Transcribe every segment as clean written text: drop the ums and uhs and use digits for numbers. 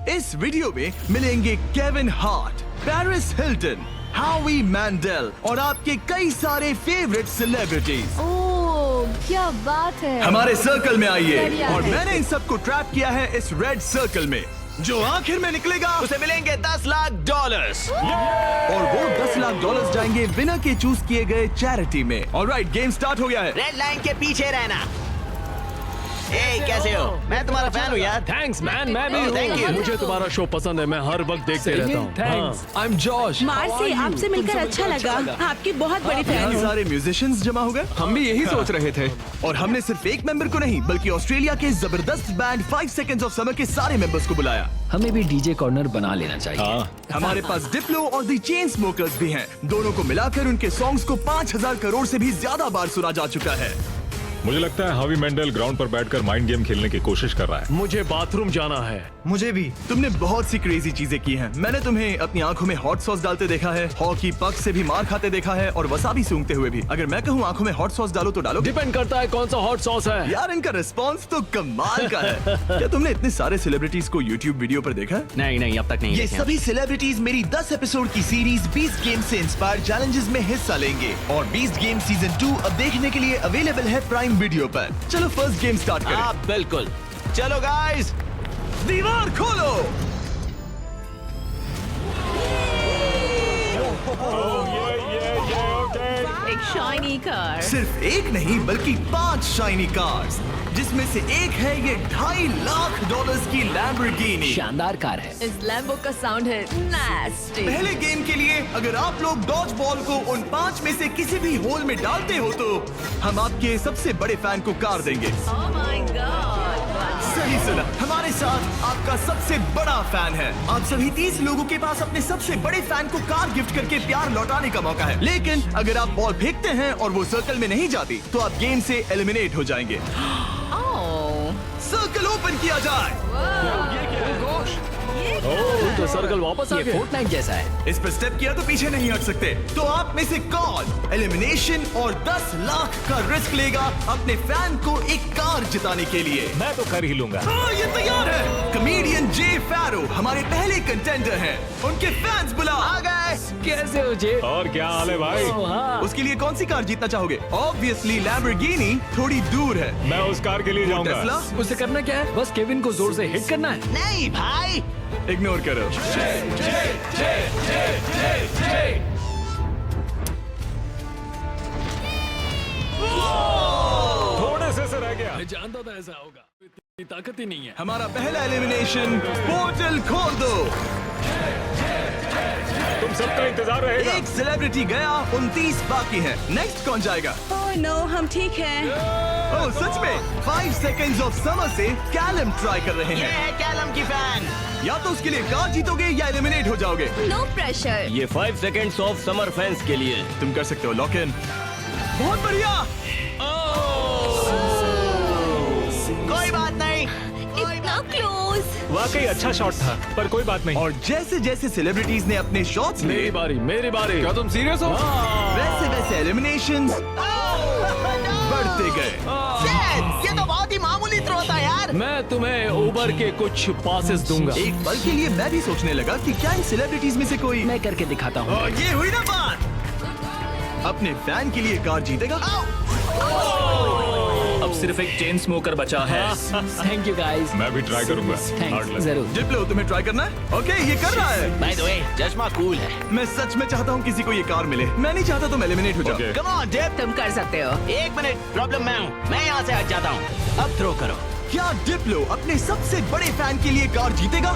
इस वीडियो में मिलेंगे केविन हार्ट, पेरिस हिल्टन, हावी मैंडेल और आपके कई सारे फेवरेट सेलिब्रिटीज। ओह, क्या बात है। हमारे सर्कल में आइए बढ़िया और है। मैंने इन सबको ट्रैप किया है इस रेड सर्कल में। जो आखिर में निकलेगा उसे मिलेंगे $10 लाख। और वो $10 लाख जाएंगे विनर के चूज किए गए चैरिटी में। ऑलराइट, गेम स्टार्ट हो गया है। रेड लाइन के पीछे रहना। ए, कैसे हो? मैं तुम्हारा फैन हूँ यार। थैंक्स मैन, मैं भी Oh, thank you. हूँ। मुझे तुम्हारा शो पसंद है, मैं हर वक्त देखते रहता हूँ। Thanks. I am Josh. Marcy, आपसे मिलकर अच्छा लगा। आपकी बहुत बड़ी फैन इतने हूँ। सारे म्यूजिशियंस जमा हो गए। हम भी यही सोच रहे थे। और हमने सिर्फ एक मेंबर को नहीं बल्कि ऑस्ट्रेलिया के जबरदस्त बैंड 5 सेकंड्स ऑफ समर के सारे मेंबर्स को बुलाया। हमें भी डीजे कॉर्नर बना लेना चाहिए। हमारे पास डिप्लो और द चेन स्मोकर्स भी हैं। दोनों को मिलाकर उनके सॉन्ग्स को 5000 करोड़ से भी ज्यादा बार सुना जा चुका है। मुझे लगता है हावी मेंडल ग्राउंड पर बैठकर माइंड गेम खेलने की कोशिश कर रहा है। मुझे बाथरूम जाना है। मुझे भी। तुमने बहुत सी क्रेजी चीजें की हैं। मैंने तुम्हें अपनी आंखों में हॉट सॉस डालते देखा है, हॉकी पक से भी मार खाते देखा है और वसाबी सूंघते हुए भी। अगर मैं कहूँ आंखों में हॉट सॉस डालो तो डालो। डिपेंड करता है कौन सा हॉट सॉस है। यार इनका रिस्पॉन्स तो कमाल का है। क्या तुमने इतने सारे सेलिब्रिटीज को यूट्यूब वीडियो पर देखा? नहीं, अब तक नहीं ये देखे। सभी सेलिब्रिटीज मेरी 10 एपिसोड की सीरीज बीस्ट गेम से इंस्पायर्ड चैलेंजेस में हिस्सा लेंगे और बीस्ट गेम सीजन 2 अब देखने के लिए अवेलेबल है प्राइम वीडियो पर। चलो फर्स्ट गेम स्टार्ट करें। हाँ, बिल्कुल। चलो गाइस, दीवार खोलो। एक शाइनी कार। सिर्फ एक नहीं बल्कि 5 शाइनी कार्स, जिसमें से एक है ये $2.5 लाख की लैम्बोर्गिनी। शानदार कार है। इस लैम्बो का साउंड है नास्टी। पहले गेम के लिए अगर आप लोग डॉज बॉल को उन 5 में से किसी भी होल में डालते हो तो हम आपके सबसे बड़े फैन को कार देंगे। Oh my God. सही सुना, हमारे साथ आपका सबसे बड़ा फैन है। आप सभी 30 लोगों के पास अपने सबसे बड़े फैन को कार गिफ्ट करके प्यार लौटाने का मौका है। लेकिन अगर आप बॉल फेंकते हैं और वो सर्कल में नहीं जाती तो आप गेम से एलिमिनेट हो जाएंगे। ओह, सर्कल ओपन किया जाए। ओह, तो सर्कल वापस आ ये गया। फोर्टनाइट जैसा है। इस पर स्टेप किया तो पीछे नहीं हट सकते। तो आप में से कौन एलिमिनेशन और 10 लाख का रिस्क लेगा अपने फैन को एक कार जिताने के लिए? मैं तो कर ही लूंगा। हाँ, ये तैयार है। कमेडियन जे फैरो हमारे पहले कंटेंडर हैं। उनके फैंस बुला आ गए। कैसे हो जे? और क्या हाल है भाई? हाँ। उसके लिए कौन सी कार जीतना चाहोगे? ऑब्वियसली लैम्बोर्गिनी थोड़ी दूर है। मैं उस कार के लिए जाऊंगा। टेस्ला उसे करना क्या है? बस केविन को जोर से हिट करना है। नहीं भाई। इग्नोर करो। थोड़े से रह गया। मैं जानता था ऐसा होगा। इतनी ताकत ही नहीं है। हमारा पहला एलिमिनेशन, पोर्टल खोल दो। तुम सबका इंतजार रहेगा। एक सेलिब्रिटी गया, 29 बाकी हैं। नेक्स्ट कौन जाएगा? ओह नो, हम ठीक हैं। ओह सच में 5 सेकंड्स ऑफ समर से कैलम ट्राई कर रहे ये हैं। है कैलम की फैन। या तो उसके लिए कार जीतोगे या एलिमिनेट हो जाओगे। No pressure. ये 5 सेकंड्स ऑफ समर फैंस के लिए। तुम कर सकते हो लॉक इन। बहुत बढ़िया। कोई बात नहीं। इतना क्लोज। वाकई अच्छा शॉट था, पर कोई बात नहीं। और जैसे जैसे सेलिब्रिटीज ने अपने शॉट्स मेरी लिए, बारी, मेरी बारी। क्या तुम सीरियस हो? वैसे वैसे एलिमिनेशंस बढ़ते गए। ये तो बहुत ही मामूली थ्रो था यार। मैं तुम्हें उबर के कुछ पासेस दूंगा। एक पल के लिए मैं भी सोचने लगा कि क्या इन सेलिब्रिटीज में से कोई मैं करके दिखाता हूँ। और ये हुई ना बात। अपने फैन के लिए कार जीतेगा। अब सिर्फ एक चेन स्मोकर बचा है। Thank you guys. मैं भी ट्राई करूंगा। Thanks, Hard luck। जरूर। डिप्लो तुम्हें ट्राई करना है? ओके, ये कर रहा है। बाय द वे, चश्मा कूल है। मैं सच में चाहता हूँ किसी को ये कार मिले। मैं नहीं चाहता तुम एलिमिनेट हो जाओ। Okay। Come on dip. तुम कर सकते हो। 1 मिनट, प्रॉब्लम मैं हूँ। मैं यहाँ से हट जाता हूँ। अब थ्रो करो। क्या डिप्लो अपने सबसे बड़े फैन के लिए कार जीतेगा?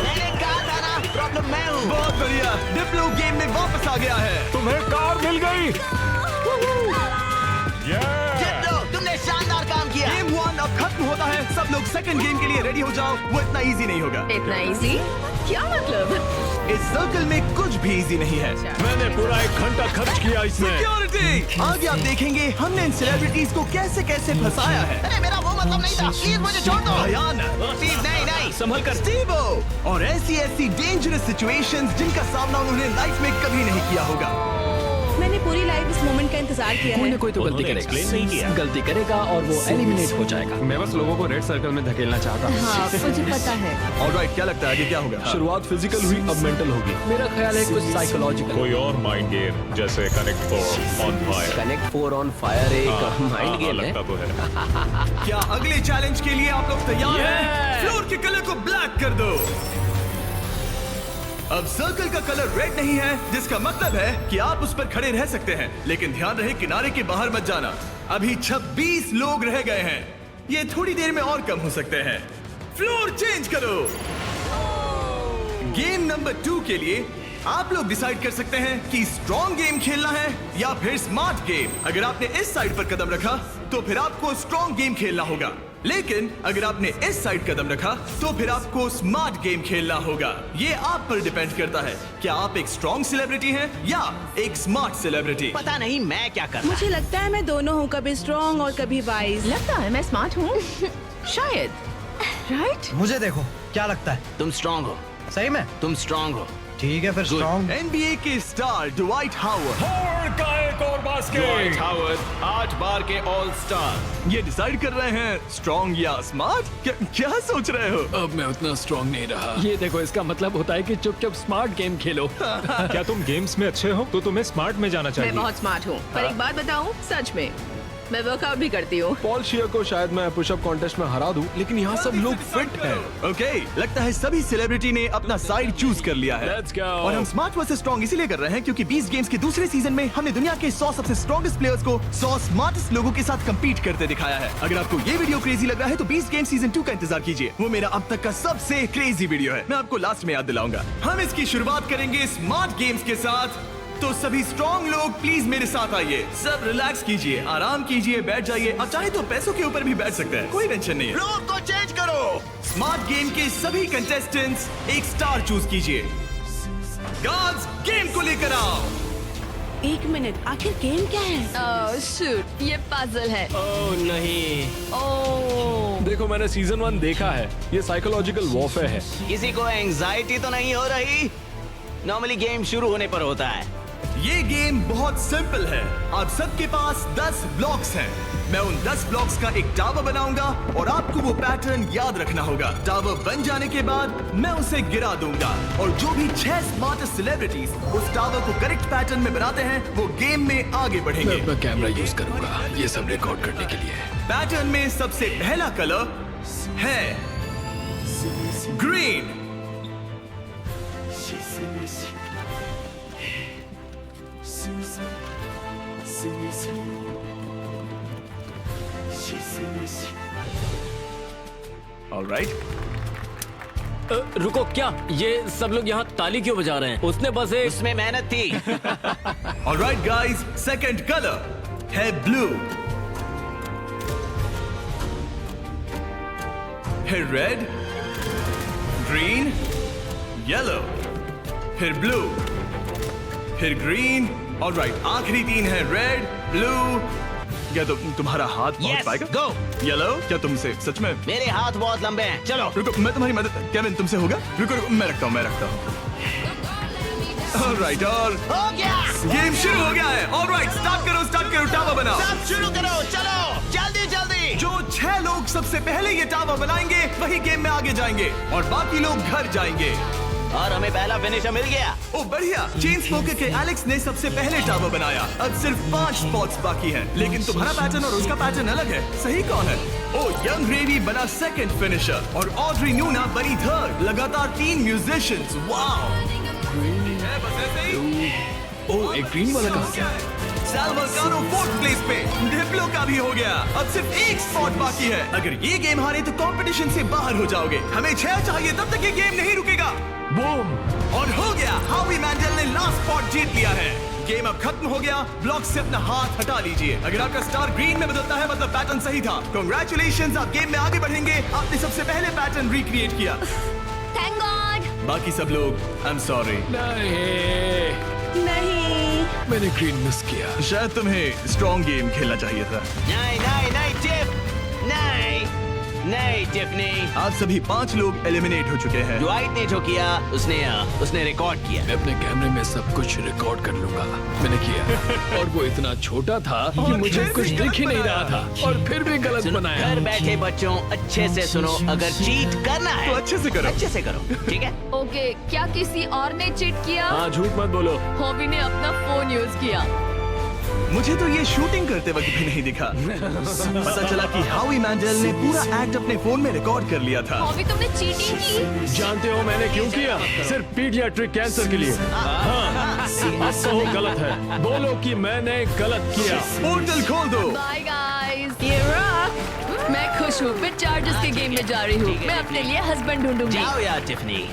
मैंने कहा था ना, प्रॉब्लम मैं हूँ। बहुत बढ़िया, डिप्लो गेम में वापस आ गया है। तुम्हें कार मिल गई। डिप्लो, तुमने शानदार काम किया। गेम 1 अब खत्म होता है। सब लोग सेकंड गेम के लिए रेडी हो जाओ। वो इतना इजी नहीं होगा। इतना इजी? क्या मतलब? इस सर्कल में कुछ भी इजी नहीं है। मैंने पूरा 1 घंटा खर्च किया इसमें। सिक्योरिटी, आगे आप देखेंगे हमने इन सेलिब्रिटीज को कैसे कैसे फंसाया है। अरे मेरा वो मतलब नहीं था। प्लीज मुझे छोड़ दो। भयानक। प्लीज नहीं। संभल कर स्टीवो। और ऐसी ऐसी डेंजरस सिचुएशंस जिनका सामना उन्होंने लाइफ में कभी नहीं किया होगा। मैंने पूरी लाइफ इस मोमेंट का इंतजार किया कोई है। ना कोई तो गलती उन्होंने करेगा, explain नहीं किया। गलती करेगा और वो एलिमिनेट हो जाएगा। मैं बस लोगों को रेड सर्कल में धकेलना चाहता हूँ। हाँ मुझे पता है। ऑलराइट, क्या लगता है आगे क्या होगा? शुरुआत फिजिकल हुई, अब मेंटल होगी। मेरा ख्याल है कुछ साइकोलॉजिकल। कोई और माइंड गेम जैसे connect for on fire. Connect 4 on fire एक माइंड गेम है। लगता तो है। क्या अगले चैलेंज के लिए आप लोग तैयार हैं? फ्लोर के कलर को ब्लैक कर दो। अब सर्कल का कलर रेड नहीं है, जिसका मतलब है कि आप उस पर खड़े रह सकते हैं, लेकिन ध्यान रहे किनारे के बाहर मत जाना। अभी 26 लोग रह गए हैं, ये थोड़ी देर में और कम हो सकते हैं। फ्लोर चेंज करो। गेम नंबर 2 के लिए आप लोग डिसाइड कर सकते हैं कि स्ट्रॉन्ग गेम खेलना है या फिर स्मार्ट गेम। अगर आपने इस साइड पर कदम रखा तो फिर आपको स्ट्रॉन्ग गेम खेलना होगा, लेकिन अगर आपने इस साइड कदम रखा तो फिर आपको स्मार्ट गेम खेलना होगा। ये आप पर डिपेंड करता है, क्या आप एक स्ट्रॉन्ग सेलिब्रिटी हैं या एक स्मार्ट सेलिब्रिटी। पता नहीं मैं क्या कर रहा। मुझे लगता है मैं दोनों हूँ, कभी स्ट्रॉन्ग और कभी वाइज। लगता है मैं स्मार्ट हूँ। शायद। राइट? मुझे देखो, क्या लगता है? तुम स्ट्रांग हो, सही में? तुम स्ट्रांग हो। ठीक है फिर स्ट्रॉन्ग। NBA के स्टार ड्वाइट हावर्ड का एक और बास्केट। हावर्ड 8 बार के ऑल स्टार ये डिसाइड कर रहे हैं स्ट्रॉन्ग या स्मार्ट। क्या सोच रहे हो? अब मैं उतना स्ट्रांग नहीं रहा। ये देखो, इसका मतलब होता है कि चुपचाप स्मार्ट गेम खेलो। क्या तुम गेम्स में अच्छे हो तो तुम्हें स्मार्ट में जाना मैं चाहिए। बहुत स्मार्ट हूँ, पर एक बात बताऊँ, सच में मैं वर्कआउट भी करती हूँ। पॉल शियर को शायद मैं पुशअप कॉन्टेस्ट में हरा दूं, लेकिन यहाँ सब लोग फिट हैं। ओके, लगता है सभी सेलिब्रिटी ने अपना साइड चूज कर लिया है। Let's go. और हम स्मार्ट वर्सेस स्ट्रॉन्ग इसीलिए कर रहे हैं क्योंकि 20 गेम्स के दूसरे सीजन में हमने दुनिया के 100 सबसे स्ट्रॉन्गेस्ट प्लेयर्स को 100 स्मार्टेस्ट लोगों के साथ compete करते दिखाया है। अगर आपको ये वीडियो क्रेजी लग रहा है तो 20 गेम सीजन 2 का इंतजार कीजिए। वो मेरा अब तक का सबसे क्रेजी वीडियो है, मैं आपको लास्ट में याद दिलाऊंगा। हम इसकी शुरुआत करेंगे स्मार्ट गेम्स के साथ, तो सभी स्ट्रॉन्ग लोग प्लीज मेरे साथ आइए। सब रिलैक्स कीजिए, आराम कीजिए, बैठ जाइए और चाहे तो पैसों के ऊपर भी बैठ सकते हैं, कोई टेंशन नहीं है। फ्लोर को चेंज करो। स्मार्ट गेम के सभी कंटेस्टेंट्स एक स्टार चूज कीजिए। गार्ड्स गेम को लेकर आओ। एक मिनट, आखिर गेम क्या है? शूट, ये पजल है। ओह नहीं। ओह देखो, मैंने सीजन 1 देखा है, ये साइकोलॉजिकल वॉरफेयर है। किसी को एंजाइटी तो नहीं हो रही? नॉर्मली गेम शुरू होने पर होता है। ये गेम बहुत सिंपल है। आप सबके पास 10 ब्लॉक्स हैं। मैं उन 10 ब्लॉक्स का एक टावर बनाऊंगा और आपको वो पैटर्न याद रखना होगा। टावर बन जाने के बाद मैं उसे गिरा दूंगा और जो भी 6 स्मार्टेस्ट सेलिब्रिटीज उस टावर को करेक्ट पैटर्न में बनाते हैं वो गेम में आगे बढ़ेंगे। मैं अपना कैमरा यूज करूंगा ये सब रिकॉर्ड करने के लिए। पैटर्न में सबसे पहला कलर है ग्रीन। ऑलराइट, रुको, क्या ये सब लोग यहाँ ताली क्यों बजा रहे हैं? उसने बस एक उसमें मेहनत थी। ऑलराइट गाइस, सेकंड कलर है ब्लू। फिर रेड, ग्रीन, येलो, फिर ब्लू, फिर ग्रीन। ऑलराइट, आखिरी 3 है रेड, ब्लू। क्या तुम्हारा हाथ पहुंच Yes, पाएगा? go. येलो, क्या तुमसे सच में? मेरे हाथ बहुत लंबे हैं। चलो। रुको, मैं तुम्हारी मदद। केविन, तुमसे होगा? रुको रुको, मैं रखता हूँ। ऑलराइट, और हो गया। गेम शुरू हो गया है। ऑलराइट, स्टार्ट करो, टावर बनाओ। सब शुरू करो, चलो जल्दी जल्दी। जो 6 लोग सबसे पहले ये टावर बनाएंगे वही गेम में आगे जाएंगे और बाकी लोग घर जाएंगे। और हमें पहला फिनिशर मिल गया। ओ बढ़िया, चेन स्मोकर के एलेक्स ने सबसे पहले टावर बनाया। अब सिर्फ 5 स्पॉट्स बाकी हैं, लेकिन तुम्हारा पैटर्न और उसका पैटर्न अलग है। सही कौन है? ओ यंग रेवी बना सेकंड फिनिशर और ऑड्री न्यूना बनी थर्ड। लगातार 3 म्यूजिशियंस। वाओ, बस ऐसे ही। ओह, एक ग्रीन वाला कहाँ गया? साल वल्कानो 4th प्लेस पे। डिप्लो का भी हो गया। अब सिर्फ 1 स्पॉट बाकी है। अगर ये गेम हारे तो कंपटीशन से बाहर हो जाओगे। हमें 6 चाहिए, तब तक ये गेम नहीं रुकेगा। बूम! और हो गया, हावी मैंडल ने लास्ट स्पॉट जीत लिया है। गेम अब खत्म हो गया। ब्लॉक से अपना हाथ हटा लीजिए। अगर आपका स्टार ग्रीन में बदलता है मतलब पैटर्न सही था। कांग्रेचुलेशंस, आप गेम में आगे बढ़ेंगे। आपने सबसे पहले पैटर्न रिक्रिएट किया। Thank God. बाकी सब लोग आई एम सॉरी। नहीं, मैंने ग्रीन मिस किया। शायद तुम्हें स्ट्रॉन्ग गेम खेलना चाहिए था। नहीं नहीं नहीं टिप, नहीं नहीं टिफनी, आप सभी 5 लोग एलिमिनेट हो चुके हैं। ड्वाइट ने जो किया उसने रिकॉर्ड किया। मैं अपने कैमरे में सब कुछ रिकॉर्ड कर लूंगा। मैंने किया और वो इतना छोटा था कि मुझे कुछ दिख ही नहीं रहा था और फिर भी गलत बनाया। घर बैठे बच्चों अच्छे से सुनो, अगर चीट करना है तो अच्छे से करो। अच्छे से करो, ठीक है? ओके, क्या किसी और ने चीट किया? हाँ, झूठ मत बोलो। हॉबी ने अपना फोन यूज किया। मुझे तो ये शूटिंग करते वक्त भी नहीं दिखा। पता चला कि हावी मैंडल ने पूरा एक्ट अपने फोन में रिकॉर्ड कर लिया था। हॉबी, तुमने चीटिंग की? जानते हो मैंने क्यों किया? सिर्फ पीडियाट्रिक कैंसर के लिए। हाँ, अब तो गलत है। बोलो कि मैंने गलत किया। पोर्टल खोल दो। बाय गाइस, ये रॉक। मैं खुश हूँ, बिट चार्जर्स के गेम में जा रही हूँ। मैं अपने लिए हस्बैंड ढूंढूंगी। जाओ यार टिफनी।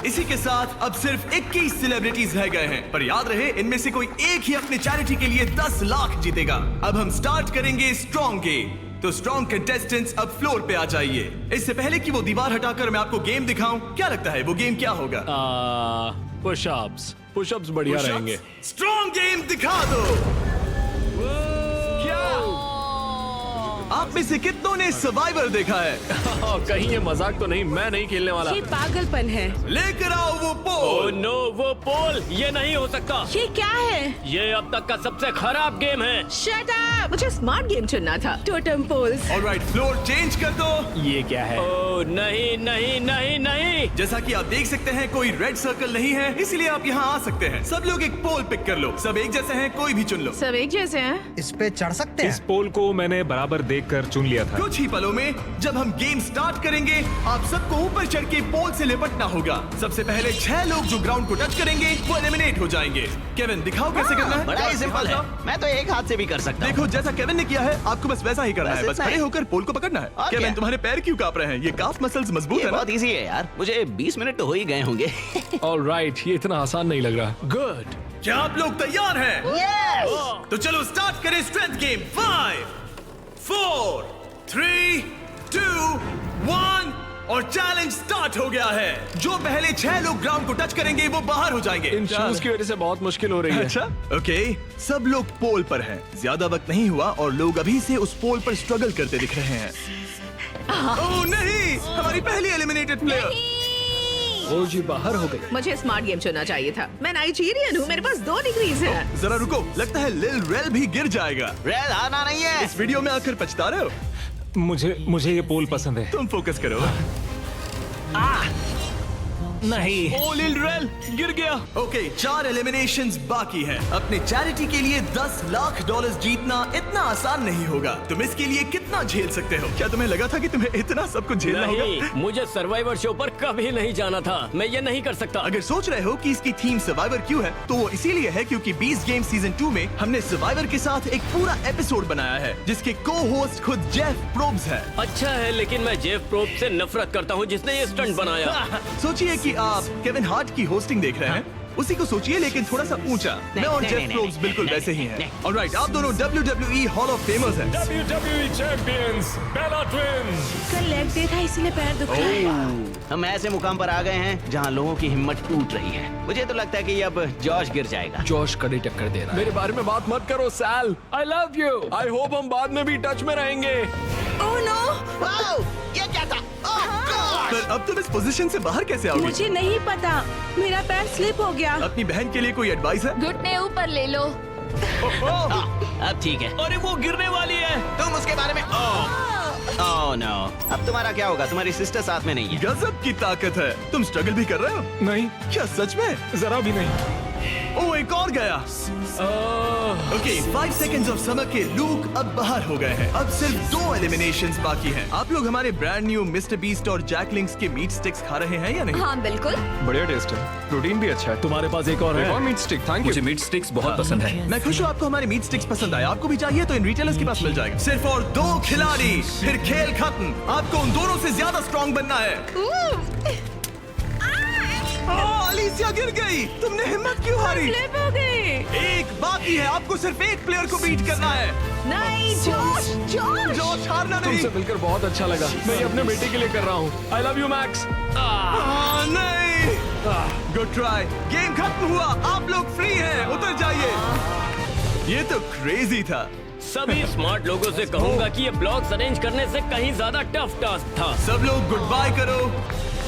इसी के साथ अब सिर्फ 21 सेलिब्रिटीज रह गए हैं, पर याद रहे इनमें से कोई एक ही अपने चैरिटी के लिए 10 लाख जीतेगा। अब हम स्टार्ट करेंगे स्ट्रॉन्ग गेम। तो स्ट्रॉन्ग कंटेस्टेंट्स अब फ्लोर पे आ जाइए। इससे पहले कि वो दीवार हटाकर मैं आपको गेम दिखाऊं, क्या लगता है वो गेम क्या होगा? पुशअप्स। पुशअप्स बढ़िया रहेंगे। स्ट्रॉन्ग गेम दिखा दो। क्या आप में से कितनों ने सर्वाइवर देखा है? कहीं ये मजाक तो नहीं, मैं नहीं खेलने वाला। ये पागलपन है। लेकर आओ वो ओह पोल। नो, वो पोल, ये नहीं हो सकता। ये क्या है? ये अब तक का सबसे खराब गेम है। Shut up. मुझे स्मार्ट गेम चुनना था। Totem poles. Alright, floor change कर दो। ये क्या है? ओह नहीं नहीं नहीं नहीं। जैसा कि आप देख सकते हैं कोई रेड सर्कल नहीं है, इसलिए आप यहाँ आ सकते हैं। सब लोग एक पोल पिक कर लो। सब एक जैसे हैं, कोई भी चुन लो। सब एक जैसे हैं। इस पे चढ़ सकते इस हैं? पोल को मैंने बराबर देखकर चुन लिया था। कुछ ही पलों में जब हम गेम स्टार्ट करेंगे, आप सबको ऊपर चढ़ के पोल से लिपटना होगा। सबसे पहले 6 लोग जो ग्राउंड को टच करेंगे वो एलिमिनेट हो जाएंगे। केविन, दिखाओ कैसे करना है। बड़ा ही सिंपल है, मैं तो एक हाथ से भी कर सकता हूँ। देखो, जैसा केविन ने किया है आपको बस वैसा ही करना बस है। बस इतना खड़े ही। होकर पोल को पकड़ना है। और केविन, क्या? तुम्हारे पैर क्यों कांप रहे हैं? ये काफ मसल्स मजबूत ये है ना? बहुत इजी है यार, मुझे 20 मिनट तो हो ही गए होंगे। ऑलराइट, ये इतना आसान नहीं लग रहा। गुड। क्या आप लोग तैयार हैं? तो चलो स्टार्ट करें स्ट्रेंथ गेम। 5 4 3 2 1 और चैलेंज स्टार्ट हो गया है। जो पहले 6 लोग ग्राउंड को टच करेंगे वो बाहर हो जाएंगे। इन शूज की वजह से बहुत मुश्किल हो रही है। अच्छा, ओके, सब लोग पोल पर हैं। ज्यादा वक्त नहीं हुआ और लोग अभी से उस पोल पर स्ट्रगल करते दिख रहे हैं। ओह नहीं, हमारी पहली एलिमिनेटेड प्लेयर। वो जी बाहर हो गई। मुझे स्मार्ट गेम चुनना चाहिए था। मैं नाइजीरियन हूँ, मेरे पास 2 डिग्रीज है। जरा रुको, लगता है लिल रेल भी गिर जाएगा। रेड हारना नहीं है। इस वीडियो में आकर पछता रहे हो? मुझे ये पोल पसंद है। तुम फोकस करो। नहीं। ओ लिल रेल गिर गया। ओके, 4 एलिमिनेशंस बाकी हैं। अपने चैरिटी के लिए 10 लाख डॉलर्स जीतना इतना आसान नहीं होगा। तुम इसके लिए कितना झेल सकते हो? क्या तुम्हें लगा था कि तुम्हें इतना सब कुछ झेलना होगा? नहीं, मुझे सर्वाइवर शो पर कभी नहीं जाना था। मैं ये नहीं कर सकता। अगर सोच रहे हो कि इसकी थीम सर्वाइवर क्यों है, तो वो इसीलिए है क्योंकि बीस्ट गेम सीजन 2 में हमने सर्वाइवर के साथ एक पूरा एपिसोड बनाया है जिसके को होस्ट खुद जेफ प्रोब्स है। अच्छा है, लेकिन मैं जेफ प्रोब से नफरत करता हूँ जिसने ये स्टंट बनाया। सोचिए कि आप केविन हार्ट की होस्टिंग देख रहे हैं, उसी को सोचिए लेकिन थोड़ा सा ऊंचा। मैं और नहीं, जेफ नहीं, प्रोब्स नहीं, बिल्कुल नहीं, वैसे ही हैं। नहीं। ऑलराइट, आप दोनों WWE हॉल ऑफ फेमर्स हैं। WWE चैंपियंस बेला ट्विंस। कल लेग डे था इसीलिए पैर दुख रहा है। हम ऐसे मुकाम पर आ गए हैं जहाँ लोगों की हिम्मत टूट रही है। मुझे तो लगता है कि अब जॉश गिर जाएगा। जोश कड़ी टक्कर दे रहा है। मेरे बारे में बात मत करो सैल। I love you. I hope हम बाद में भी टच में रहेंगे। ओह नो, वाओ, ये क्या था? पर अब तुम इस पोजीशन से बाहर कैसे आओगे? मुझे नहीं पता, मेरा पैर स्लिप हो गया। अपनी बहन के लिए कोई एडवाइस है? घुटने ऊपर ले लो। अब ठीक है। अरे वो गिरने वाली है। तुम उसके बारे में ओह नो, अब तुम्हारा क्या होगा? तुम्हारी सिस्टर साथ में नहीं है। गजब की ताकत है। तुम स्ट्रगल भी कर रहे हो? नहीं, क्या सच में? जरा भी नहीं। ओ, एक और गया। ओके, 5 सेकंड्स ऑफ समर के लूक अब बाहर हो गए हैं। अब सिर्फ 2 एलिमिनेशंस बाकी हैं। आप लोग हमारे ब्रांड न्यू मिस्टर बीस्ट और जैकलिंग्स के मीट स्टिक्स खा रहे हैं या नहीं? हाँ बिल्कुल। बढ़िया टेस्ट है, प्रोटीन भी अच्छा है। तुम्हारे पास एक और एक और है। Meat stick, thank you. Meat sticks बहुत पसंद है। मैं खुश हूँ आपको हमारे मीट स्टिक्स पसंद आए। आपको भी चाहिए तो इन रिटेलर्स के पास मिल जाएगा। सिर्फ और 2 खिलाड़ी, फिर खेल खत्म। आपको उन दोनों से ज्यादा स्ट्रॉन्ग बनना है। अलीसिया गिर गई। तुमने हिम्मत क्यों हारी? स्लिप हो गई। एक बाकी है, आपको सिर्फ एक प्लेयर को बीट करना है। नहीं जोश, जोश। जोश हारना नहीं। तुमसे मिलकर बहुत अच्छा लगा। मैं ये अपने बेटे के लिए कर रहा हूँ। आई लव यू मैक्स। नहीं, गुड ट्राई। गेम खत्म हुआ, आप लोग फ्री हैं, उतर जाइए। ये तो क्रेजी था। सभी स्मार्ट लोगों से कहूंगा कि ये ब्लॉक्स अरेंज करने से कहीं ज्यादा टफ टास्क था। सब लोग गुड बाय करो।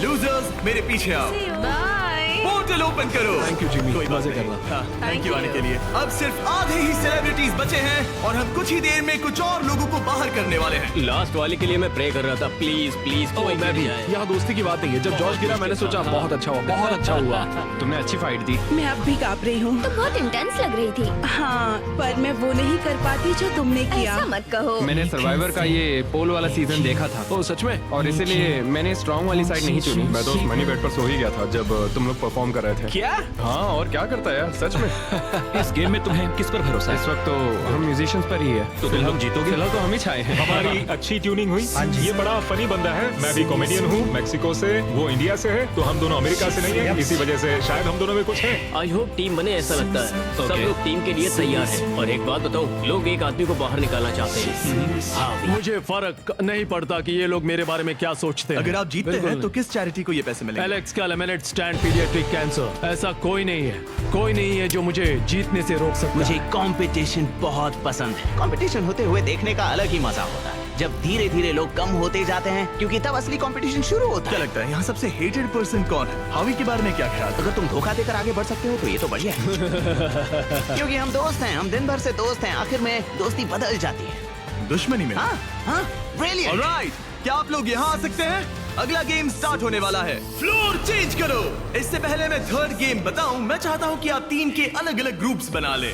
लूजर्स मेरे पीछे आओ। बाय। पोर्टल ओपन करो। थैंक यू जिमी, कोई बात मजे नहीं। करना। हाँ, थैंक यू you. आने के लिए। अब सिर्फ आधे ही सेलिब्रिटीज बचे हैं और हम कुछ ही देर में कुछ और लोगों को बाहर करने वाले हैं। लास्ट वाले के लिए मैं प्रे कर रहा था, प्लीज प्लीज कोई मैं भी। गिर जाए। यहाँ दोस्ती की बात नहीं है। जब जॉर्ज गिरा मैंने सोचा बहुत अच्छा हुआ, बहुत अच्छा हुआ। तुमने अच्छी फाइट दी। मैं अब भी कांप रही हूँ। तो बहुत इंटेंस लग रही थी। हाँ, पर मैं वो नहीं कर पाती जो तुमने किया। ऐसा मत कहो। मैंने सर्वाइवर का ये पोल वाला सीजन देखा था। ओ सच में? और इसीलिए मैंने स्ट्रांग वाली साइड नहीं चुनी। मैं तो मनी बेड पर सो ही गया था जब तुम लोग परफॉर्म कर रहे थे। क्या? हाँ, और क्या करता है यार, सच में। इस गेम में तुम्हें किस पर भरोसा इस वक्त तो हम म्यूजिशियंस पर ही है। तो तुम लोग जीतोगे? फिलहाल तो हम ही छाए हैं। हमारी अच्छी ट्यूनिंग हुई। ये बड़ा फनी बंदा है। मैं भी कॉमेडियन हूँ, मैक्सिको से, वो इंडिया से है, तो हम दोनों अमेरिका से नहीं है। इसी वजह से शायद हम दोनों में कुछ है। आई होप टीम बने, ऐसा लगता है। सब लोग टीम के लिए तैयार हैं। और एक बात बताओ, लोग एक आदमी को बाहर निकालना चाहते हैं। हाँ, मुझे फर्क नहीं पड़ता कि ये लोग मेरे बारे में क्या सोचते हैं। अगर आप जीतते हैं तो किस चैरिटी को ये पैसे मिलेंगे? एलेक्स का लेमिनेट स्टैंड पीडियाट्रिक कैंसर। ऐसा कोई नहीं है जो मुझे जीतने से रोक सकता मुझे है। कंपटीशन बहुत पसंद है। कंपटीशन होते हुए देखने का अलग ही मजा होता है। जब धीरे धीरे लोग कम होते जाते हैं, क्योंकि तब असली कंपटीशन शुरू होता क्या है। लगता है यहाँ सबसे हेटेड पर्सन कौन है? हावी के बारे में क्या ख्याल? अगर तुम धोखा देकर आगे बढ़ सकते हो तो ये तो बढ़िया है। क्योंकि हम दोस्त हैं, हम दिन भर से दोस्त हैं। आखिर में दोस्ती बदल जाती है। दुश्मनी में। हाँ हाँ, ब्रिलियंट। ऑलराइट, क्या आप लोग यहाँ आ सकते हैं? अगला गेम स्टार्ट होने वाला है। फ्लोर चेंज करो। इससे पहले मैं थर्ड गेम बताऊं, मैं चाहता हूं कि आप टीम के अलग अलग ग्रुप्स बना लें।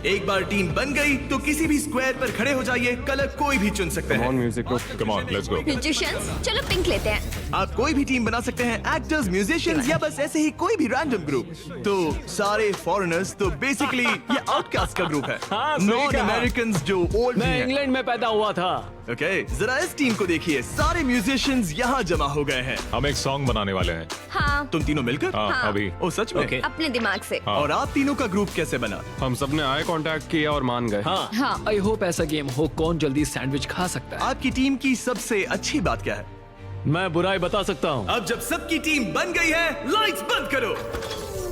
एक बार टीम बन गई तो किसी भी स्क्वायर पर खड़े हो जाइए। कलर कोई भी चुन सकते हैं। Music come on, let's go. Musicians, चलो पिंक लेते हैं। आप कोई भी टीम बना सकते हैं, एक्टर्स, म्यूजिशियंस या बस ऐसे ही कोई भी रैंडम ग्रुप। तो सारे फॉरेनर्स, तो बेसिकली ये आउटकास्ट का ग्रुप है। नॉन अमेरिकन जो ओल्ड मैं इंग्लैंड में पैदा हुआ था। ओके, जरा इस टीम को देखिए। सारे म्यूजिशियंस यहाँ जमा हो गए हैं। हम एक सॉन्ग बनाने वाले हैं। हाँ, तुम तीनों मिलकर? हाँ, अभी। ओ सच में? अपने दिमाग से। और आप तीनों का ग्रुप कैसे बना? हम सब ने आई कांटेक्ट किया और मान गए। हाँ, आई होप ऐसा गेम हो कौन जल्दी सैंडविच खा सकता है। आपकी टीम की सबसे अच्छी बात क्या है? मैं बुराई बता सकता हूँ। अब जब सबकी टीम बन गई है, लाइट्स बंद करो।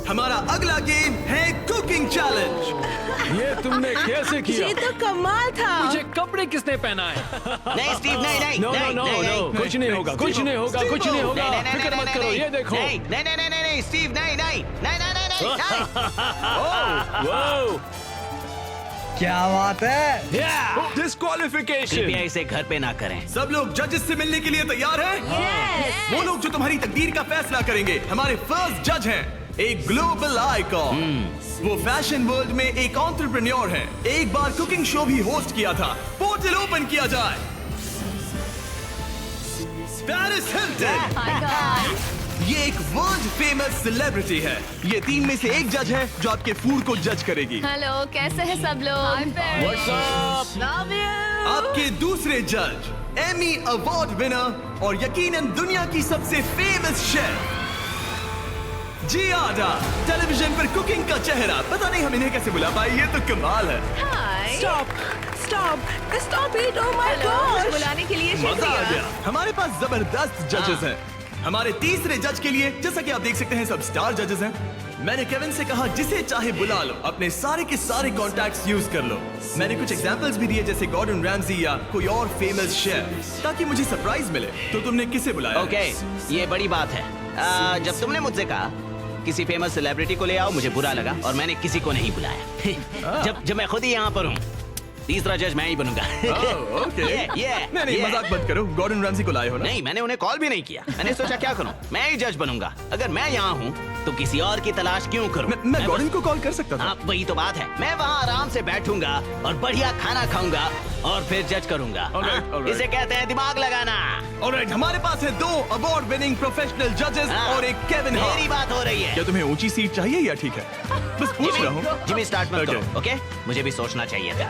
हमारा अगला गेम है कुकिंग चैलेंज। ये तुमने कैसे किया? ये तो कमाल था। मुझे कपड़े किसने पहना है? नहीं स्टीव, नहीं नहीं नो नो नहीं, नो नहीं, नो, नहीं। कुछ नहीं होगा, कुछ नहीं होगा, कुछ नहीं होगा। नहीं, नहीं, फिक्र नहीं, मत नहीं, करो, नहीं, ये देखो। नहीं नहीं नहीं नहीं नहीं स्टीव, नहीं नहीं नहीं नहीं नहीं नहीं। वाओ, क्या बात है? डिस्क्वालिफिकेशन। कृपया इसे घर पे ना करें। सब लोग जजेस से मिलने के लिए तैयार हैं? वो लोग जो तुम्हारी तकदीर का फैसला करेंगे हमारे फर्स्ट जज हैं। एक ग्लोबल आइकॉन। वो फैशन वर्ल्ड में एक एंटरप्रेन्योर है। एक बार कुकिंग शो भी होस्ट किया था। पोर्टल ओपन किया जाए। Paris Hilton. ये एक वर्ल्ड फेमस सेलिब्रिटी है। ये टीम में से एक जज है जो आपके फूड को जज करेगी। हेलो, कैसे हैं सब लोग? What's up? Love you. आपके दूसरे जज, एमी अवार्ड विनर और यकीनन दुनिया की सबसे फेमस शेफ जियाडा। टेलीविजन पर कुकिंग का चेहरा। पता नहीं हम इन्हें कैसे बुला पाए, ये तो कमाल है। हाय। Stop it! Oh my hello, gosh! बुलाने के लिए मजा आ शुक्रिया। गया। हमारे पास जबरदस्त जजेस हैं। हमारे तीसरे जज के लिए, जैसा कि आप देख सकते हैं, सब स्टार जजेस हैं। मैंने केविन से कहा जिसे चाहे बुला लो, अपने सारे के सारे कॉन्टैक्ट्स यूज कर लो। मैंने कुछ एग्जांपल्स भी दिए जैसे गॉर्डन रैमजी या कोई और फेमस शेफ, ताकि मुझे सरप्राइज मिले। तो तुमने किसे बुलाया? ओके, ये बड़ी बात है। जब तुमने मुझसे कहा किसी फेमस सेलिब्रिटी को ले आओ, मुझे बुरा लगा और मैंने किसी को नहीं बुलाया। जब मैं खुद ही यहाँ पर हूँ, तीसरा जज मैं ही बनूंगा। ओके। नहीं, मजाक मत करो। गॉर्डन रैमजी को लाए हो ना? नहीं, मैंने उन्हें कॉल भी नहीं किया। मैंने सोचा क्या करूं, मैं ही जज बनूंगा। अगर मैं यहाँ हूँ तो किसी और की तलाश क्यों करूं? मैं गॉर्डन को कॉल कर सकता था। हाँ, वही तो बात है। मैं वहाँ आराम से बैठूंगा और बढ़िया खाना खाऊंगा और फिर जज करूंगा। Alright, alright. इसे कहते हैं दिमाग लगाना। ऑलराइट, हमारे पास है 2 अवार्ड विनिंग प्रोफेशनल जजेस और एक केविन हार्ट। मेरी बात हो रही है। क्या तुम्हें ऊंची सीट चाहिए या ठीक है? बस पूछ रहा हूँ। जिमी स्टार्ट मत Okay. करो, ओके? मुझे भी सोचना चाहिए था।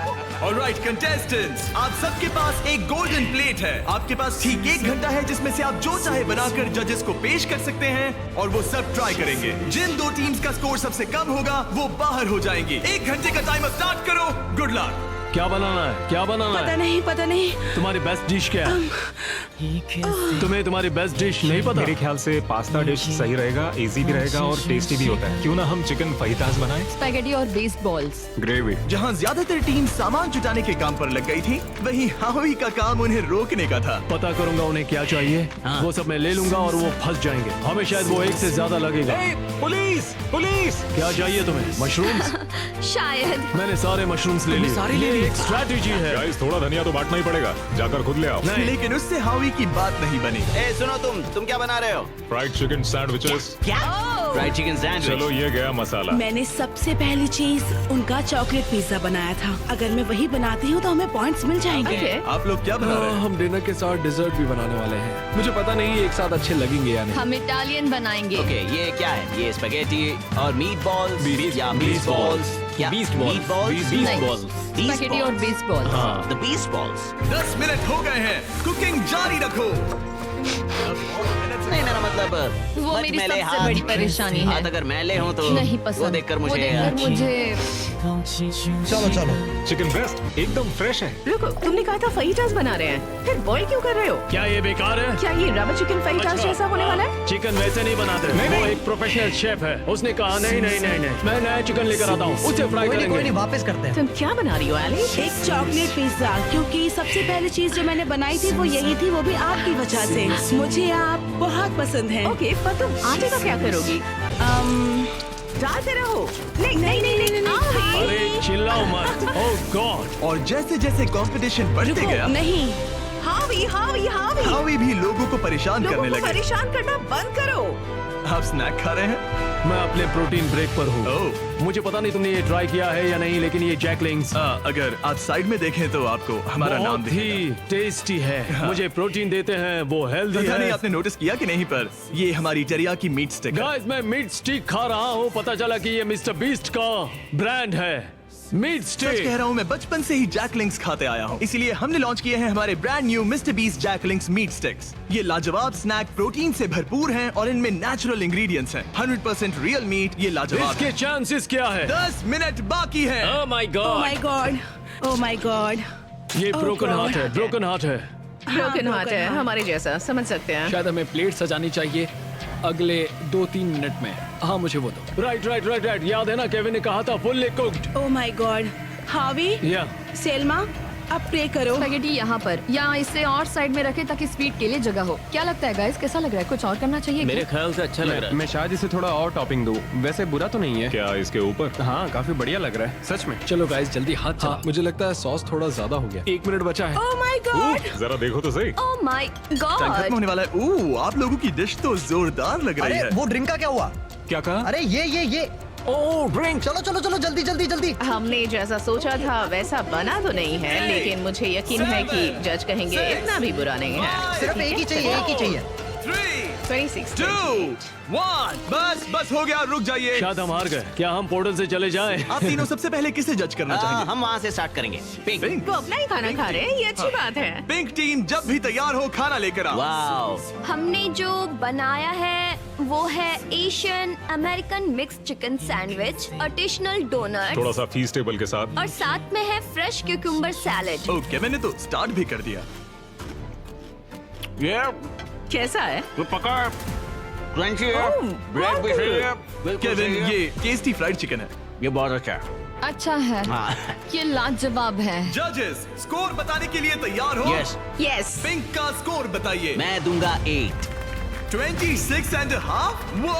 ऑलराइट कंटेस्टेंट्स, आप सबके पास एक गोल्डन प्लेट है। आपके पास ठीक 1 घंटा है जिसमें से आप जो चाहे बनाकर जजेस को पेश कर सकते हैं और वो सब ट्राई करेंगे। जिन 2 टीम्स का स्कोर सबसे कम होगा वो बाहर हो जाएंगी। 1 घंटे का टाइमर स्टार्ट करो। Good luck. क्या बनाना है? क्या बनाना पता है? नहीं, पता नहीं। तुम्हारी बेस्ट डिश क्या है? तुम्हें तुम्हारी बेस्ट डिश नहीं पता? मेरे ख्याल से पास्ता डिश सही रहेगा, इजी भी रहेगा और टेस्टी भी होता है। क्यों ना हम चिकन फहीतास बनाएं? स्पैगेटी और बेस्ड बॉल्स। ग्रेवी। जहाँ ज्यादातर टीम सामान जुटाने के काम पर लग गई थी, वहीं हावी का काम उन्हें रोकने का था। पता करूंगा उन्हें क्या चाहिए। वो सब मैं ले लूंगा और वो फंस जाएंगे। हमें शायद वो एक से ज्यादा लगेगा। Police police! क्या चाहिए तुम्हें? मशरूम्स? शायद। मैंने सारे मशरूम्स ले लिए। ये एक स्ट्रैटेजी है। गाइस, थोड़ा धनिया तो बांटना ही पड़ेगा। जाकर खुद ले आओ। लेकिन उससे हावी की बात नहीं बनी। ए सुनो, तुम क्या बना रहे हो? Fried chicken sandwiches. क्या? Fried chicken sandwich. चलो, ये गया मसाला। मैंने सबसे पहली चीज उनका चॉकलेट पिज्जा बनाया था। अगर मैं वही बनाती हूँ तो हमें पॉइंट्स मिल जाएंगे। आप लोग क्या बना रहे हैं? हम डिनर के साथ डिजर्ट भी बनाने वाले हैं। मुझे पता नहीं एक साथ अच्छे लगेंगे या नहीं। हम इटालियन बनाएंगे। ओके, ये क्या है? ये स्पैगेटी और मीट बॉल्स या मीट बॉल्स? क्या? Beast ball. Meat balls? Beast ball. Spaghetti और based balls. The beast balls. 10 minute हो गए हैं, कुकिंग जारी रखो। नहीं, मेरा मतलब वो बस मेरी मैले सबसे हाथ- बड़ी परेशानी है। हाथ अगर मैले हों तो नहीं पसंद। वो देखकर वो मुझे देखकर मुझे चलो चलो। चिकन ब्रेस्ट एकदम फ्रेश है। रुको, तुमने कहा था फहीटास बना रहे हैं, फिर बॉईल क्यों कर रहे हो? क्या ये बेकार है? क्या ये रवा चिकन फहीटास अच्छा। जैसा होने वाला है? चिकन वैसे नहीं बनाते। वो एक प्रोफेशनल शेफ है। उसने कहा नहीं नहीं नहीं नहीं, मैं नया चिकन लेकर आता हूँ, उसे फ्राई कोई करेंगे। नहीं, वापस करते हैं। तुम क्या बना रही हो एली? एक चॉकलेट पिज्जा, क्योंकि सबसे पहली चीज जो मैंने बनाई थी वो यही थी, वो भी आपकी वजह से। मुझे आप बहुत पसंद हैं। ओके, पर तुम आटे का क्या करोगी? डालते रहो। नहीं नहीं नहीं नहीं नहीं। अरे चिल्लाओ मत। ओह गॉड। और जैसे जैसे कंपटीशन बढ़ते गया, नहीं, हावी हावी हावी, हावी भी लोगों को परेशान लोगों करने को लगे। परेशान करना बंद करो। आप स्नैक खा रहे हैं? मैं अपने प्रोटीन ब्रेक पर हूँ। ओह। मुझे पता नहीं तुमने ये ट्राई किया है या नहीं, लेकिन ये जैकलिंग्स अगर आप साइड में देखें तो आपको हमारा नाम बहुत ही टेस्टी है। मुझे प्रोटीन देते हैं, वो हेल्दी पता नहीं है। आपने नोटिस किया कि नहीं, पर ये हमारी टेरियाकी मीट स्टिक है। गाइस, मैं मीट स्टिक खा रहा हूँ। पता चला कि ये मिस्टर बीस्ट का ब्रांड है, मीट सच स्टिक। कह रहा हूँ, मैं बचपन से ही जैकलिंग्स खाते आया हूँ, इसीलिए हमने लॉन्च किए हैं हमारे brand new Mister Beast Jack Links meat sticks. ये लाजवाब स्नैक प्रोटीन से भरपूर हैं और इनमें नेचुरल इंग्रेडिएंट्स हैं। 100% रियल मीट। ये लाजवाब इसके है। चांसेस क्या है? 10 मिनट बाकी है। Oh my oh God. My God, oh my God. ये Oh ब्रोकन God. हार्ट है, ब्रोकन हार्ट है। ब्रोकन हार्ट है, हमारे जैसा, समझ सकते हैं। शायद हमें प्लेट सजानी चाहिए अगले 2-3 मिनट में। हाँ, मुझे वो दो। Right right right right. याद है ना, केविन ने कहा था fully cooked. Oh my God. हावी, या सेल्मा, अब प्रे करो। स्पैगेटी यहाँ पर, या इसे और साइड में रखे ताकि स्वीट के लिए जगह हो। क्या लगता है गाइस, कैसा लग रहा है? कुछ और करना चाहिए मेरे क्या? ख्याल से अच्छा लग रहा है। मैं शायद इसे थोड़ा और टॉपिंग दूं। वैसे बुरा तो नहीं है। क्या इसके ऊपर? हाँ, काफी बढ़िया लग रहा है, सच में। चलो गाइस, जल्दी हाथ चला। मुझे लगता है सॉस थोड़ा ज्यादा हो गया। 1 मिनट बचा है। Oh my God. जरा देखो तो सही। Oh my time God. खत्म होने वाला है। ओह, आप लोगों की डिश तो जोरदार लग रही अरे है। वो ड्रिंक का क्या हुआ? क्या कहा? अरे ये ओह, ड्रिंक। चलो चलो चलो, जल्दी जल्दी जल्दी। हमने जैसा सोचा था वैसा बना तो नहीं है, लेकिन मुझे यकीन है कि जज कहेंगे इतना भी बुरा नहीं है। सिर्फ एक ही चाहिए, एक ही चाहिए। 3, 26, 2, 1। बस हो गया, रुक जाइए। शायद हम हार गए। क्या हम पोर्टल से चले जाएं? आप तीनों सबसे पहले किसे जज करना चाहेंगे? हम वहाँ से स्टार्ट करेंगे। पिंक। पिंक। वो अपना ही खाना खा रहे हैं, ये अच्छी बात है। पिंक टीम जब भी तैयार हो, खाना लेकर आओ। वाओ। हमने जो बनाया है वो है Asian American mix chicken sandwich, artisanal donut थोड़ा सा फीस्टेबल के साथ। और साथ में है फ्रेश क्यूकम्बर सैलेड। ओके, मैंने तो स्टार्ट भी कर दिया। ये कैसा है? पका, क्रंची है, ब्रेड भी सही है, बिल्कुल केविन, सही है। ये टेस्टी फ्राइड चिकन है। ये बहुत अच्छा है। अच्छा है। हाँ। ये लाजवाब है। जजेस, स्कोर बताने के लिए तैयार हो? यस। यस। पिंक का स्कोर बताइए। मैं दूंगा 8। 26.5। वो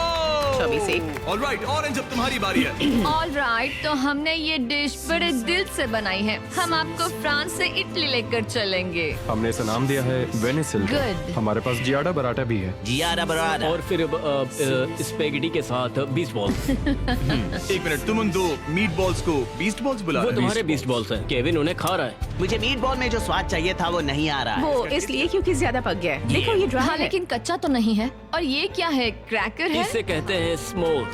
24। ऑलराइट, ऑरेंज, अब तुम्हारी बारी है। ऑल राइट, तो हमने ये डिश बड़े दिल से बनाई है। हम आपको फ्रांस से इटली लेकर चलेंगे। हमने इसे नाम दिया है वेनिसिल। Good. हमारे पास जियाडा बराटा भी है। जियारा बरादा। और फिर स्पेगेटी के साथ बीस्ट बॉल। एक मिनट, तुम उन 2 मीट बॉल्स को बीस्ट बॉल्स बुला वो रहे हो? तुम्हारे बीस्ट बॉल्स हैं। केविन उन्हें खा रहा है। मुझे मीट बॉल में जो स्वाद चाहिए था वो नहीं आ रहा है। वो इसलिए क्योंकि ज्यादा पक गया है। देखो ये ड्राई हाँ, है। लेकिन कच्चा तो नहीं है। और ये क्या है? क्रैकर है? इसे कहते हैं स्मोक।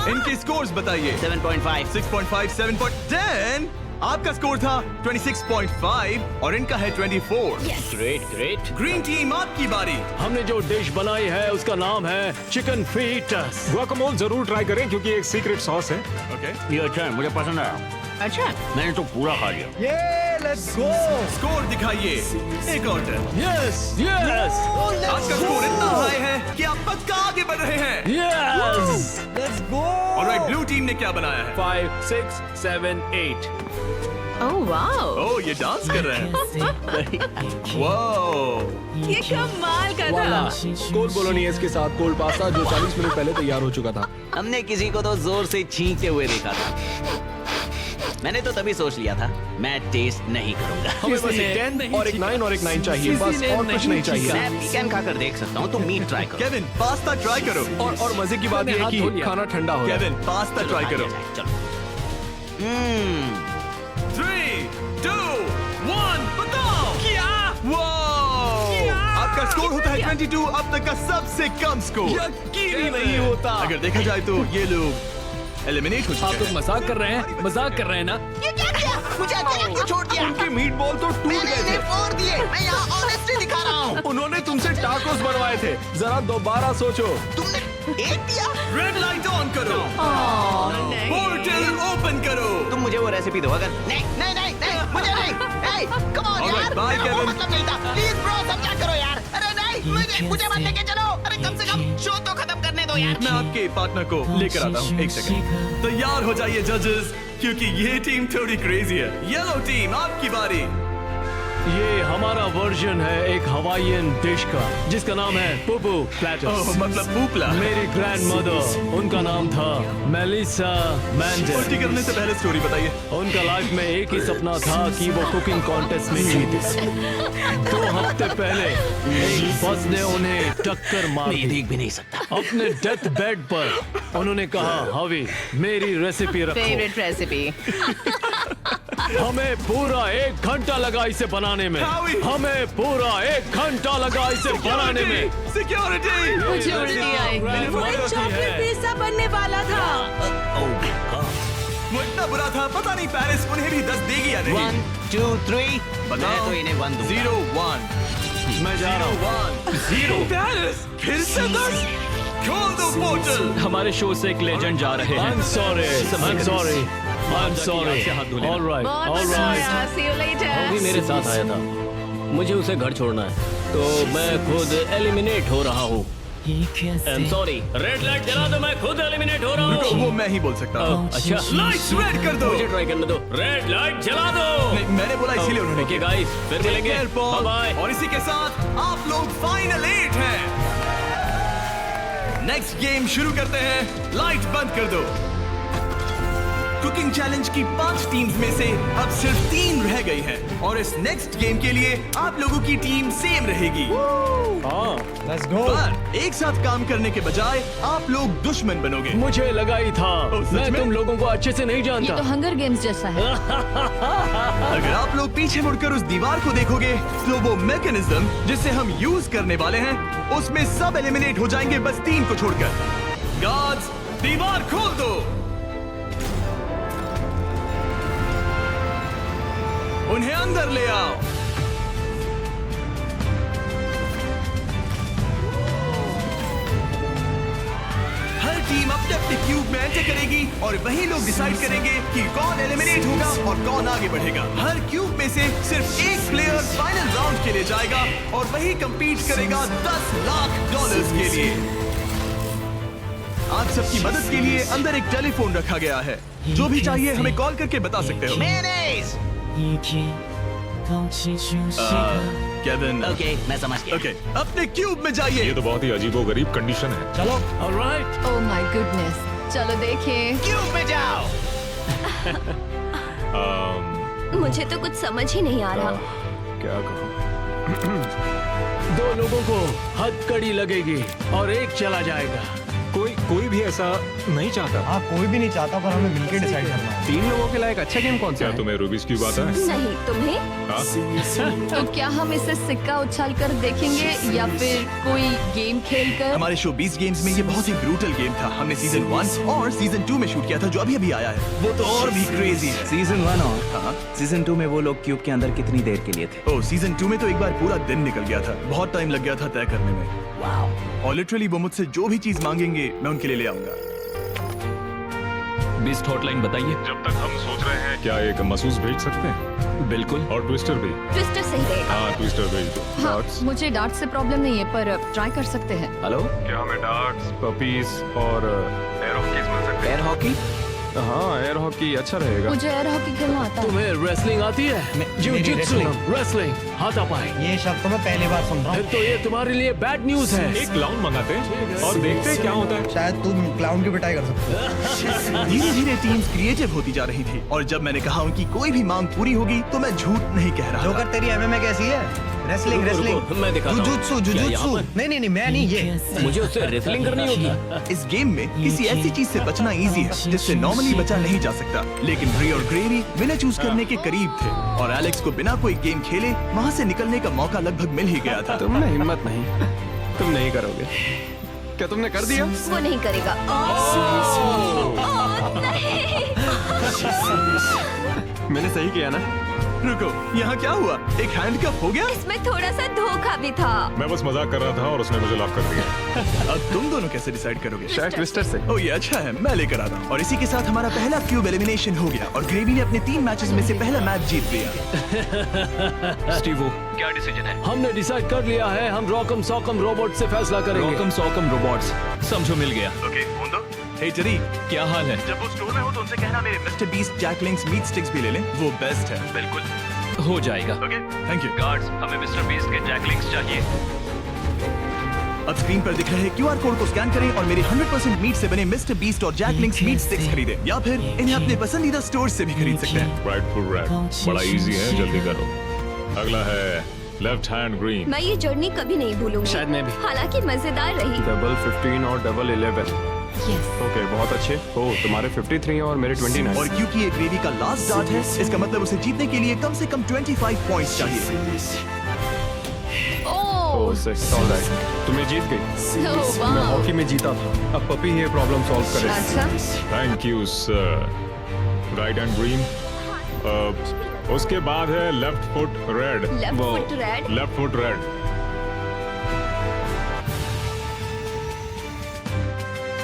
इनके स्कोर्स बताइए। 7.5। 6.5, 7.10। आपका स्कोर था 26.5 और इनका है 24। Great great. ग्रीन टीम आपकी बारी। हमने जो डिश बनाई है उसका नाम है चिकन फीटस। गुआकामोल जरूर ट्राई करें क्योंकि एक सीक्रेट सॉस है। ओके, ये अच्छा है, मुझे पसंद आया। अच्छा, मैंने तो पूरा खा लिया। ये लेट्स गो। स्कोर दिखाइए। एक और टर्न। यस यस आपका स्कोर इतना हाई है कि आप पक्का आगे बढ़ रहे हैं। Yes. Let's go. Alright, blue team ने क्या बनाया है? 5 6 7 8। ओह वाओ, ओह, ये डांस कर रहे हैं। वाओ, ये कमाल का था। कोल्ड बोलोनियस के साथ कोल्ड पास्ता जो 40 मिनट पहले तैयार हो चुका था। हमने किसी को तो जोर से छींकते हुए देखा था। मैंने तो तभी सोच लिया था मैं टेस्ट नहीं करूंगा। हमें बस एक 10 और एक 9 और एक 9 चाहिए, बस और कुछ नहीं चाहिए। मैं चिकन खाकर देख सकता हूँ, तुम मीट ट्राई करो। केविन, पास्ता ट्राई करो। और मजे की बात यह है कि खाना ठंडा हो रहा है। केविन, पास्ता ट्राई करो। चलो। 3, 2, 1, बताओ क्या? आपका स्कोर होता है 22, अब तक का सबसे कम स्कोर। यकीन ही नहीं होता। अगर देखा जाए तो ये लोग एलिमिनेट हो आप चुके लोग हैं। मजाक कर रहे हैं, मजाक कर रहे हैं ना? ये क्या किया? मुझे अकेले क्यों छोड़ दिया? उनके मीट बॉल तो टूट गए थे। फोड़ दिए। मैं यहाँ ऑनेस्टी दिखा रहा हूँ। उन्होंने तुमसे टाकोस बनवाए थे, जरा दोबारा सोचो। तुमने एक दिया? रेड लाइट ऑन करो। पोर्टल ओपन करो। तुम मुझे वो रेसिपी दो। अगर नहीं नहीं नहीं नहीं मुझे नहीं। कम ऑन Alright, यार, bye, मेरा वो Kevin. मतलब नहीं था। प्लीज ब्रो, समझा करो यार। अरे नहीं, मुझे मत लेके चलो। अरे कम से कम शो तो खत्म करने दो यार। मैं आपके पार्टनर को लेकर आता हूँ। एक सेकंड। तैयार हो जाइए जजेस, क्योंकि ये टीम थोड़ी क्रेजी है। येलो टीम, आपकी बारी। ये हमारा वर्जन है एक हवाईयन डिश का जिसका नाम है पुपू प्लैटर्स। ओह, मतलब पूपला। मेरी ग्रैंड मदर, उनका नाम था मेलिसा उल्टी मैंडल। करने से पहले स्टोरी बताइए। उनका लाइफ में एक ही सपना था कि वो कुकिंग कॉन्टेस्ट में जीते। 2 हफ्ते पहले एक बस ने उन्हें टक्कर मार मैं ये दी। देख भी नहीं सकता। अपने डेथ बेड पर उन्होंने कहा, हवी मेरी रेसिपी रखो। Favourite recipe. हमें पूरा 1 घंटा लगा इसे बनाने में। हावी! हमें पूरा 1 घंटा लगा इसे बनाने में। सिक्योरिटी। मुझे उल्टी आई। वो एक चॉकलेट पिज्जा बनने वाला था। वो इतना बुरा था, पता नहीं पेरिस उन्हें भी 10 देगी या नहीं। 1 2 3 बताओ। मैं तो इन्हें 1 दूंगा। 0 1 मैं जा रहा हूँ। 0 पेरिस फिर से 10। खोल दो पोर्टल। हमारे शो से एक लेजेंड जा रहे हैं। I'm sorry. I'm sorry. I'm sorry. All right. बहुत All मजा right. आया। See you later. वो भी मेरे साथ आया था। मुझे उसे घर छोड़ना है, तो मैं खुद एलिमिनेट हो रहा हूँ। I'm sorry. रेड लाइट जला दो, मैं खुद एलिमिनेट हो रहा रुको, हूँ। वो मैं ही बोल सकता हूँ। अच्छा, लाइट्स रेड कर दो। मुझे ट्राई करने दो। रेड लाइट जला दो। नहीं, मैंने बोला इसीलिए उन्होंने ओके किया। गाइस, फिर मिलेंगे। Take care, Paul. Bye bye. और इसी के साथ आप लोग फाइनल 8 हैं। नेक्स्ट गेम शुरू करते हैं। लाइट बंद कर दो। कुकिंग चैलेंज की 5 टीम्स में से अब सिर्फ 3 रह गई हैं और इस नेक्स्ट गेम के लिए आप लोगों की टीम सेम रहेगी। Let's go. पर एक साथ काम करने के बजाय आप लोग दुश्मन बनोगे। मुझे लगा ही था। सच मैं में? तुम लोगों को अच्छे से नहीं ये जानता। तो हंगर गेम्स जैसा है। अगर आप लोग पीछे मुड़कर उस दीवार को देखोगे तो वो मैकेनिज्म जिसे हम यूज करने वाले हैं उसमें सब एलिमिनेट हो जाएंगे, बस 3 को छोड़कर। गार्ड्स, दीवार खोल दो। उन्हें अंदर ले आओ। हर टीम अपने अपने क्यूब में एंटर करेगी और वही लोग डिसाइड करेंगे कि कौन एलिमिनेट होगा और कौन आगे बढ़ेगा। हर क्यूब में से सिर्फ एक प्लेयर फाइनल राउंड के लिए जाएगा और वही compete करेगा $10 लाख के लिए। आप सबकी मदद के लिए अंदर एक टेलीफोन रखा गया है। जो भी चाहिए हमें कॉल करके बता सकते हो। मेयोनेज़। केविन। ओके, मैं समझ गया। ओके, अपने क्यूब में जाइए। ये तो बहुत ही अजीबोगरीब कंडीशन है। चलो। ऑलराइट। Oh my goodness. चलो देखें। क्यूब में जाओ। मुझे तो कुछ समझ ही नहीं आ रहा। क्या कहूँ? 2 लोगों को हथकड़ी लगेगी और एक चला जाएगा। कोई भी ऐसा नहीं चाहता। हाँ, कोई भी नहीं चाहता, पर हमें मिलकर डिसाइड करना है। 3 लोगों के लायक अच्छा गेम कौन सा क्या है? तुम्हें रूबिक्स क्यूब आता है? नहीं, तुम्हें? हाँ? तो क्या हम इसे सिक्का उछाल कर देखेंगे या फिर कोई गेम खेल कर? हमारे शो 20 गेम्स में ये बहुत ही ब्रूटल गेम था। हमने सीजन 1 और सीजन 2 में शूट किया था, जो अभी अभी आया है। वो तो और भी क्रेजी है। सीजन 1 और हाँ? सीजन 2 में वो लोग क्यूब के अंदर कितनी देर के लिए थे? ओ, सीजन 2 में तो एक बार पूरा दिन निकल गया था। बहुत टाइम लग गया था तय करने में। और लिटरली वो मुझसे जो भी चीज मांगेंगे मैं उनके लिए ले आऊंगा। बीस्ट हॉटलाइन बताइए। जब तक हम सोच रहे हैं क्या एक महसूस भेज सकते हैं? बिल्कुल। और ट्विस्टर भी। ट्विस्टर सही रहेगा। हाँ, ट्विस्टर भेज दो। हाँ, मुझे डार्ट से प्रॉब्लम नहीं है, पर ट्राई कर सकते हैं। हेलो, क्या हमें डार्ट्स, पपीज और एयर हॉकीज मिल सकते हैं? Air hockey? हाँ, एयर हॉकी अच्छा रहेगा। मुझे एयर हॉकी खेलना आता है। तुम्हें रेसलिंग आती है? जिu-jitsu, रेसलिंग, हाथापाई। ये शब्द तो मैं पहली बार सुन रहा फिर हूँ। तो ये तुम्हारे लिए बैड न्यूज है। एक क्लाउन मंगाते हैं और देखते हैं क्या होता है। शायद तुम क्लाउन की पिटाई कर सकते हो। धीरे धीरे टीम्स क्रिएटिव होती जा रही थी, और जब मैंने कहा उनकी कोई भी मांग पूरी होगी तो मैं झूठ नहीं कह रहा था। जोकर, तेरी एमएमए कैसी है? रेसलिंग, रुको, रेसलिंग, रुको, मैं दिखाता हूँ। जुजुत्सु, क्या यहाँ जुजुत्सु। पर? नहीं, मैं नहीं, ये। मुझे उससे रेसलिंग करनी होगी। इस गेम में किसी ऐसी चीज से बचना इजी है जिससे नॉर्मली बचा नहीं जा सकता, लेकिन रे और ग्रेवी विनर चूज करने के करीब थे, और एलेक्स को बिना कोई गेम खेले वहाँ से निकलने का मौका लगभग मिल ही गया था। तुमने हिम्मत नहीं, तुम नहीं करोगे। क्या तुमने कर दिया? वो नहीं करेगा। मैंने सही किया ना? रुको, यहाँ क्या हुआ? एक हैंडकफ हो गया? इसमें थोड़ा सा धोखा भी था। मैं बस मजाक कर रहा था और उसने मुझे लॉक कर दिया। अब तुम दोनों कैसे डिसाइड करोगे? शायद ट्विस्टर से। ओ, ये अच्छा है, मैं लेकर आता हूँ। और इसी के साथ हमारा पहला क्यूब एलिमिनेशन हो गया, और ग्रेवी ने अपने 3 मैचेस में से पहला मैच जीत लिया। स्टीवो, क्या डिसीजन है? हमने डिसाइड कर लिया है, हम रॉकम सॉकम रोबोट से फैसला करेंगे। रॉकम सॉकम रोबोट्स, समझो मिल गया। ओके, फोन दो। हे जरी, क्या हाल है? जब वो स्टोर में हो तो उनसे कहना मेरे mister Beast Jack Links meat sticks भी ले लें, वो बेस्ट है। बिल्कुल, हो जाएगा। Okay, thank you. गार्ड्स, हमें मिस्टर बीस्ट के जैकलिंग्स चाहिए। अब स्क्रीन पर दिख रहे QR कोड को स्कैन करें और मेरे 100% मीट से बने मिस्टर बीस्ट और जैकलिंग्स मीट स्टिक्स खरीदें, या फिर इन्हें अपने पसंदीदा स्टोर से भी खरीद सकते हैं। राइटफुल रेड, बड़ा इजी है, जल्दी करो। अगला है लेफ्ट हैंड ग्रीन। मैं ये जर्नी कभी नहीं भूलूंगी। शायद मैं भी। हालांकि मजेदार रही। डबल 15 और डबल 11। ओके, बहुत अच्छे। ओह, तुम्हारे 53 और मेरे 29। और क्योंकि ये ग्रेवी का लास्ट डार्ट है, इसका मतलब उसे जीतने के लिए कम से कम 25 पॉइंट्स चाहिए। ओह, 6, ऑलराइट। तुम्हें जीत गई। वाह। मैं हॉकी में जीता था। अब पपी ये प्रॉब्लम सॉल्व करे। अच्छा, thank you sir. Right hand green. उसके बाद है left foot red. Left foot red. Left foot red.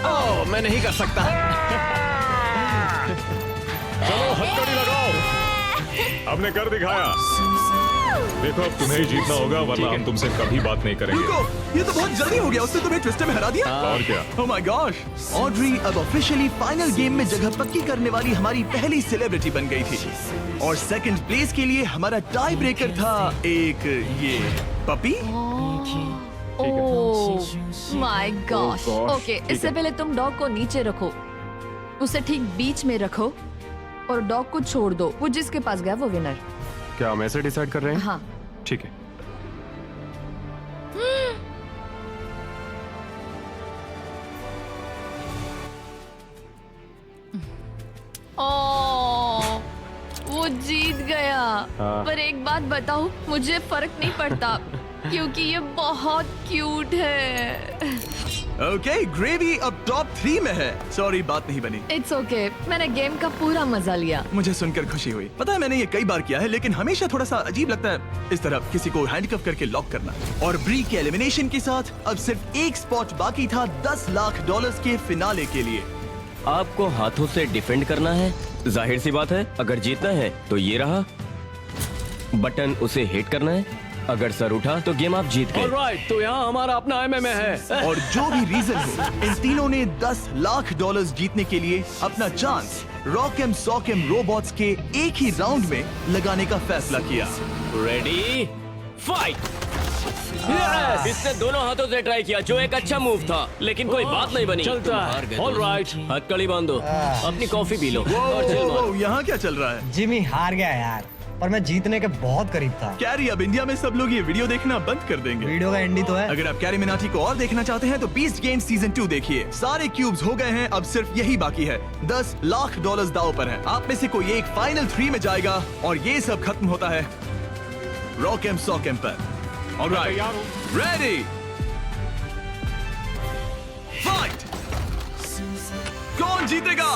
Oh, मैं नहीं कर सकता। चलो हथकड़ी लगाओ। हमने कर दिखाया। देखो, अब तुम्हें ही जीतना होगा, वरना हम तुमसे कभी बात नहीं करेंगे। रुको, ये तो बहुत जल्दी हो गया। उसने तुम्हें ट्विस्टर में हरा दिया। और क्या? ओह माय गॉश, ऑड्री अब ऑफिशियली फाइनल गेम में जगह पक्की करने वाली हमारी पहली सेलिब्रिटी बन गई थी, और सेकंड प्लेस के लिए हमारा टाई ब्रेकर था एक ये puppy. Oh my gosh. Okay, इससे पहले तुम डॉग को नीचे रखो, उसे ठीक बीच में रखो, और डॉग को छोड़ दो। वो जिसके पास गया वो विनर। क्या हम ऐसे डिसाइड कर रहे हैं? हाँ। ठीक है। ओह, वो जीत गया। हाँ। पर एक बात बताऊं, मुझे फर्क नहीं पड़ता क्योंकि ये बहुत क्यूट है। ओके, ग्रेवी अब टॉप 3 में है। सॉरी, बात नहीं बनी। इट्स ओके, मैंने गेम का पूरा मजा लिया। मुझे सुनकर खुशी हुई। पता है, मैंने ये कई बार किया है, लेकिन हमेशा थोड़ा सा अजीब लगता है इस तरह किसी को हैंडकफ करके लॉक करना। और ब्री के एलिमिनेशन के साथ अब सिर्फ एक स्पॉट बाकी था $10 लाख के फिनाले के लिए। आपको हाथों से डिफेंड करना है। जाहिर सी बात है, अगर जीतना है तो ये रहा बटन, उसे हिट करना है। अगर सर उठा तो गेम आप जीत गए। ऑलराइट, तो यहाँ हमारा अपना MMA है। और जो भी रीजन हो, इन तीनों ने $10 लाख जीतने के लिए अपना चांस रॉकम सॉकम रोबोट्स के एक ही राउंड में लगाने का फैसला किया। Ready, fight. इसने दोनों हाथों से ट्राई किया, जो एक अच्छा मूव था, लेकिन कोई बात नहीं बनी। चलता है। ऑलराइट, हथकड़ी बांधो, अपनी कॉफी पी लो और चिल मारो। यहाँ क्या चल रहा है? जिमी हार गया यार। पर मैं जीतने के बहुत करीब था। कैरी, अब इंडिया में सब लोग ये वीडियो देखना बंद कर देंगे। वीडियो का एंड ही तो है। अगर आप कैरी मिनाटी को और देखना चाहते हैं तो बीस्ट गेम सीजन 2 देखिए। सारे क्यूब्स हो गए हैं, अब सिर्फ यही बाकी है। $10 लाख दांव पर है। आप में से कोई एक फाइनल 3 में जाएगा और ये सब खत्म होता है रॉकएम सॉकएम पर। Alright, ready, fight. कौन जीतेगा?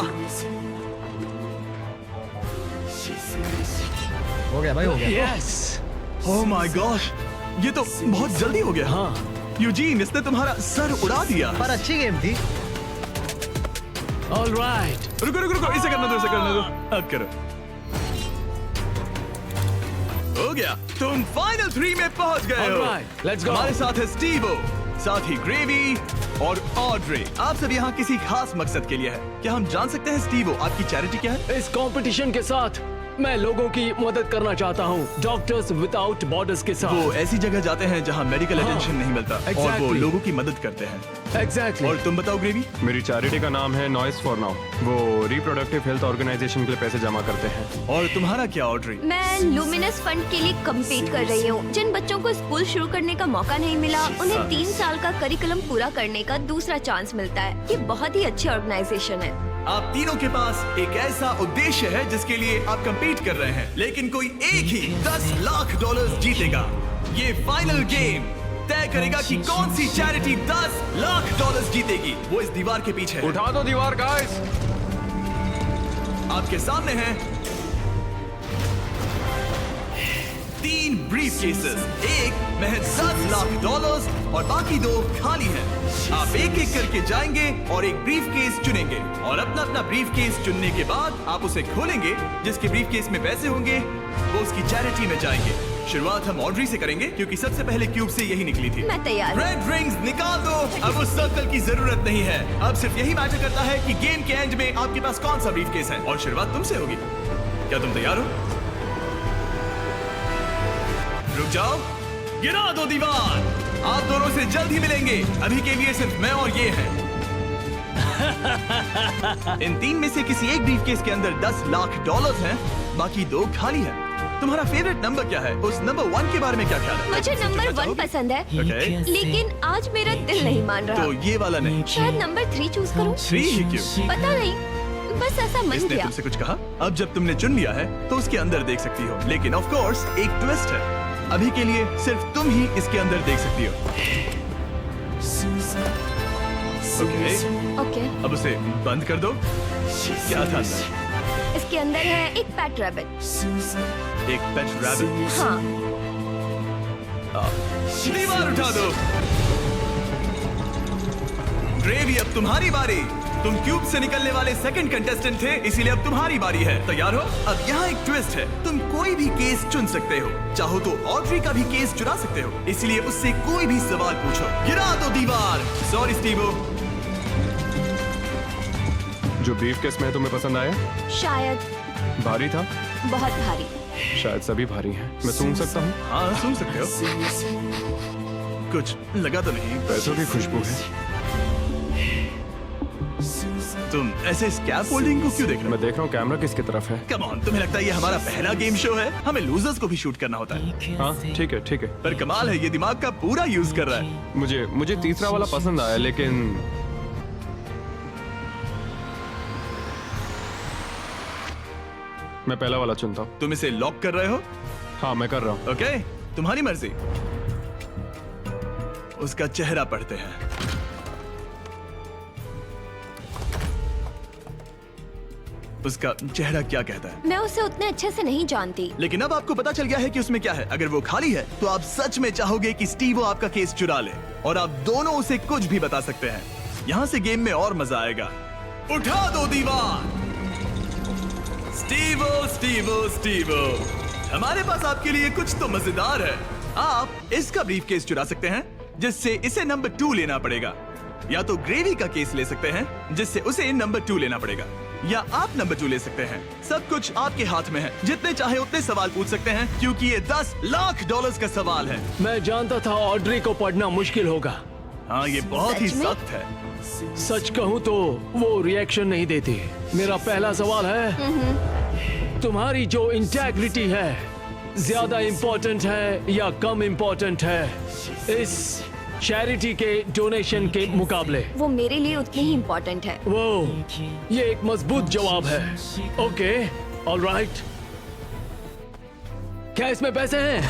हो गया भाई, हो गया। यस। ओह माय गॉश, ये तो बहुत जल्दी हो गया। हाँ। यूजीन, इसने तुम्हारा सर उड़ा दिया। पर अच्छी गेम थी। ऑलराइट। रुको रुको रुको, इसे करने दो, इसे करने दो। अब करो। हो गया, तुम फाइनल 3 में पहुंच गए हो। Alright, let's go. हमारे साथ है स्टीवो, साथ ही ग्रेवी और ऑड्रे। आप सब यहाँ किसी खास मकसद के लिए है। क्या हम जान सकते हैं स्टीवो, आपकी चैरिटी क्या है? इस कंपटीशन के साथ मैं लोगों की मदद करना चाहता हूँ, डॉक्टर्स विदाउट बॉर्डर्स के साथ। वो ऐसी जगह जाते हैं जहाँ मेडिकल अटेंशन नहीं मिलता और वो exactly. लोगों की मदद करते हैं। एग्जैक्टली। और तुम बताओ ग्रेवी? मेरी चैरिटी का नाम है नॉइस फॉर नाउ। वो रिप्रोडक्टिव हेल्थ ऑर्गेनाइजेशन के लिए पैसे जमा करते हैं। और तुम्हारा क्या ऑड्रे? मैं लुमिनस फंड के लिए कम्पीट कर रही हूँ। जिन बच्चों को स्कूल शुरू करने का मौका नहीं मिला, उन्हें 3 साल का करिकुलम पूरा करने का दूसरा चांस मिलता है। ये बहुत ही अच्छी ऑर्गेनाइजेशन है। आप तीनों के पास एक ऐसा उद्देश्य है जिसके लिए आप कंपीट कर रहे हैं, लेकिन कोई एक ही $10 लाख जीतेगा। ये फाइनल गेम तय करेगा कि कौन सी चैरिटी $10 लाख जीतेगी। वो इस दीवार के पीछे है। उठा दो दीवार गाइस। आपके सामने है 3 ब्रीफ केसेस, एक महज $10 लाख और बाकी 2 खाली हैं। आप एक एक करके जाएंगे और एक ब्रीफ केस चुनेंगे और अपना अपना ब्रीफ केस चुनने के बाद आप उसे खोलेंगे। जिसके ब्रीफ केस में पैसे होंगे वो उसकी चैरिटी में जाएंगे। शुरुआत हम ऑड्री से करेंगे क्योंकि सबसे पहले क्यूब से यही निकली थी। मैं तैयार हूं। रेड रिंग्स निकाल दो। अब उस सर्कल की जरूरत नहीं है। अब सिर्फ यही मैटर करता है कि गेम के एंड में आपके पास कौन सा ब्रीफ केस है और शुरुआत तुमसे होगी। क्या तुम तैयार हो? रुक जाओ, गिरा दो दीवार। आप दोनों से जल्द ही मिलेंगे। अभी के लिए सिर्फ मैं और ये हैं। इन 3 में से किसी एक ब्रीफ केस के अंदर $10 लाख हैं, बाकी 2 खाली हैं। तुम्हारा फेवरेट नंबर क्या है? उस नंबर 1 के बारे में क्या ख्याल है? मुझे नंबर 1 पसंद है, Okay. लेकिन आज मेरा दिल नहीं मान रहा। तो ये वाला नहीं। शायद नंबर 3 चूज करूं। 3 ही क्यों? पता नहीं, बस ऐसा मन इसने किया। तुमसे कुछ कहा? अब जब तुमने चुन लिया है तो उसके अंदर देख सकती हो, लेकिन ऑफ कोर्स एक ट्विस्ट है। अभी के लिए सिर्फ तुम ही इसके अंदर देख सकती हो। ओके। अब उसे बंद कर दो। क्या था अंदर? इसके अंदर है एक पेट रैबिट। एक पेट रैबिट? हाँ। दीवार उठा दो। ग्रेवी, अब तुम्हारी बारी। तुम क्यूब से निकलने वाले सेकंड कंटेस्टेंट थे, इसीलिए अब तुम्हारी बारी है। तैयार हो? अब यहाँ एक ट्विस्ट है। तुम कोई भी केस चुन सकते हो। चाहो तो ऑड्री का भी केस चुरा सकते हो, इसलिए उससे कोई भी सवाल पूछो। गिरा दो दीवार। Sorry Stevo. जो ब्रीफ केस में तुम्हें पसंद आया? शायद। भारी था? बहुत भारी। शायद सभी भारी हैं। मैं सूंघ सकता हूँ? हाँ, सूंघ सकते हो। कुछ लगा तो नहीं? पैसों की खुशबू है। तुम ऐसे स्कैफोल्डिंग को क्यों देख रहे हो? मैं देख रहा हूँ कैमरा किसकी तरफ है। कम ऑन, तुम्हें लगता है ये हमारा पहला गेम शो है? हमें लूजर्स को भी शूट करना होता है। हाँ ठीक है ठीक है। पर कमाल है, ये दिमाग का पूरा यूज कर रहा है। मुझे तीसरा वाला पसंद आया, लेकिन मैं पहला वाला चुनता हूँ। तुम इसे लॉक कर रहे हो? हाँ मैं कर रहा हूँ। ओके, तुम्हारी मर्जी। उसका चेहरा पढ़ते हैं। उसका चेहरा क्या कहता है? मैं उसे उतने अच्छे से नहीं जानती। लेकिन अब आपको पता चल गया है कि उसमें क्या है। अगर वो खाली है तो आप सच में चाहोगे कि स्टीवो आपका केस चुरा ले और आप दोनों उसे कुछ भी बता सकते हैं। यहाँ से गेम में और मजा आएगा। उठा दो दीवार। स्टीवो स्टीवो स्टीवो, हमारे पास आपके लिए कुछ तो मजेदार है। आप इसका ब्रीफ केस चुरा सकते हैं, जिससे इसे नंबर 2 लेना पड़ेगा, या तो ग्रेवी का केस ले सकते हैं जिससे उसे नंबर 2 लेना पड़ेगा, या आप नंबर 2 ले सकते हैं। सब कुछ आपके हाथ में है। जितने चाहे उतने सवाल पूछ सकते हैं क्योंकि ये $10 लाख का सवाल है। मैं जानता था ऑड्री को पढ़ना मुश्किल होगा। हाँ, ये बहुत ही सख्त है। सच कहूँ तो वो रिएक्शन नहीं देती। मेरा पहला सवाल है, तुम्हारी जो इंटेग्रिटी है ज्यादा इम्पोर्टेंट है या कम इम्पोर्टेंट है इस चैरिटी के डोनेशन के मुकाबले? वो मेरे लिए उतनी ही इम्पोर्टेंट है। वो ये एक मजबूत जवाब है। Okay, alright. क्या इसमें पैसे हैं?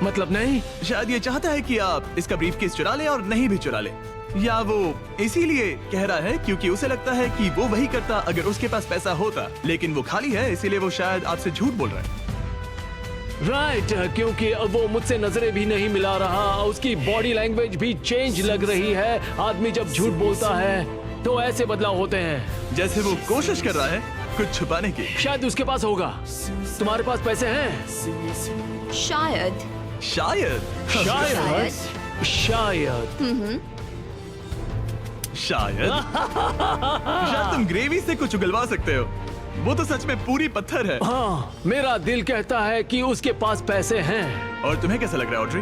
मतलब नहीं? शायद ये चाहता है कि आप इसका ब्रीफकेस चुरा लें और नहीं भी चुरा लें, या वो इसीलिए कह रहा है क्योंकि उसे लगता है कि वो वही करता अगर उसके पास पैसा होता, लेकिन वो खाली है, इसीलिए वो शायद आपसे झूठ बोल रहा है। राइट क्योंकि अब वो मुझसे नजरें भी नहीं मिला रहा, उसकी बॉडी लैंग्वेज भी चेंज लग रही है। आदमी जब झूठ बोलता है तो ऐसे बदलाव होते हैं। जैसे वो कोशिश कर रहा है कुछ छुपाने की। शायद उसके पास होगा। तुम्हारे पास पैसे हैं? शायद शायद शायद शायद शायद शायद तुम ग्रेवी से कुछ उगलवा सकते हो। वो तो सच में पूरी पत्थर है। हाँ, मेरा दिल कहता है कि उसके पास पैसे हैं। और तुम्हें कैसा लग रहा है ऑड्री?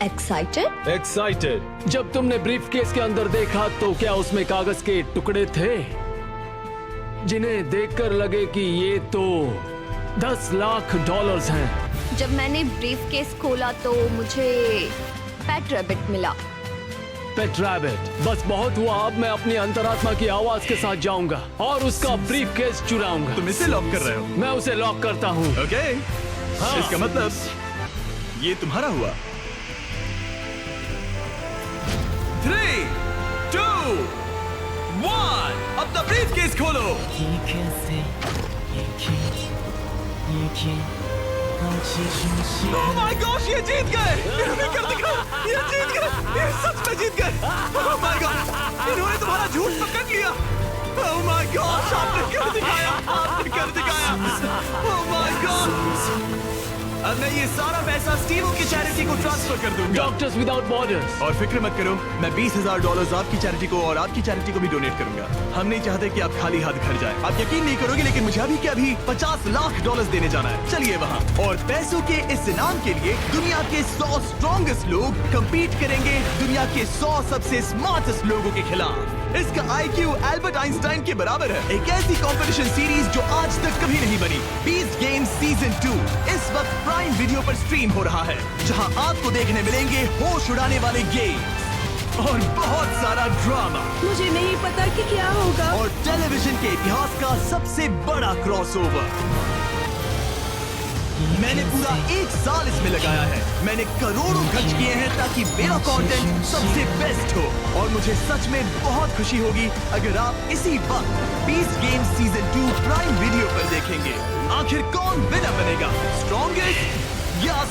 एक्साइटेड? एक्साइटेड। जब तुमने ब्रीफकेस के अंदर देखा तो क्या उसमें कागज के टुकड़े थे जिन्हें देखकर लगे कि ये तो $10 लाख हैं? जब मैंने ब्रीफकेस खोला तो मुझे पेट रैबिट मिला। पेट रैबिट। बस बहुत हुआ, अब मैं अपनी अंतरात्मा की आवाज के साथ जाऊंगा और उसका ब्रीफकेस चुराऊंगा। तुम इसे लॉक कर रहे हो? मैं उसे लॉक करता हूँ। ओके, हाँ। इसका मतलब ये तुम्हारा हुआ। 3, 2, 1, अपना ब्रीफकेस खोलो। Oh my gosh, ये जीत गए! इन्होंने कर दिखाया! ये जीत गए! ये सच में जीत गए! Oh my god! इन्होंने तुम्हारा झूठ पकड़ लिया! Oh my gosh, आपने कर दिखाया! आपने कर दिखाया! Oh my god! अब मैं ये सारा पैसा स्टीव की चैरिटी को ट्रांसफर कर दूंगा। Doctors without borders. और फिक्र मत करो, मैं $20,000 आपकी चैरिटी को और आपकी चैरिटी को भी डोनेट करूंगा। हम नहीं चाहते कि आप खाली हाथ घर जाएं। आप यकीन नहीं करोगे लेकिन मुझे अभी के अभी $50 लाख देने जाना है। चलिए वहाँ। और पैसों के इस इनाम के लिए दुनिया के 100 स्ट्रॉन्गेस्ट लोग कम्पीट करेंगे दुनिया के 100 सबसे स्मार्टेस्ट लोगों के खिलाफ। इसका IQ एल्बर्ट आइंस्टाइन के बराबर है। एक ऐसी कंपटीशन सीरीज जो आज तक कभी नहीं बनी। बीस्ट गेम्स सीजन 2 इस वक्त प्राइम वीडियो पर स्ट्रीम हो रहा है, जहां आपको देखने मिलेंगे होश उड़ाने वाले गेम और बहुत सारा ड्रामा। मुझे नहीं पता कि क्या होगा। और टेलीविजन के इतिहास का सबसे बड़ा क्रॉसओवर। मैंने पूरा 1 साल इसमें लगाया है। मैंने करोड़ों खर्च किए हैं ताकि मेरा कंटेंट सबसे बेस्ट हो। और मुझे सच में बहुत खुशी होगी अगर आप इसी वक्त beast games season 2 prime video पर देखेंगे। आखिर कौन विनर बनेगा, स्ट्रॉन्गेस्ट या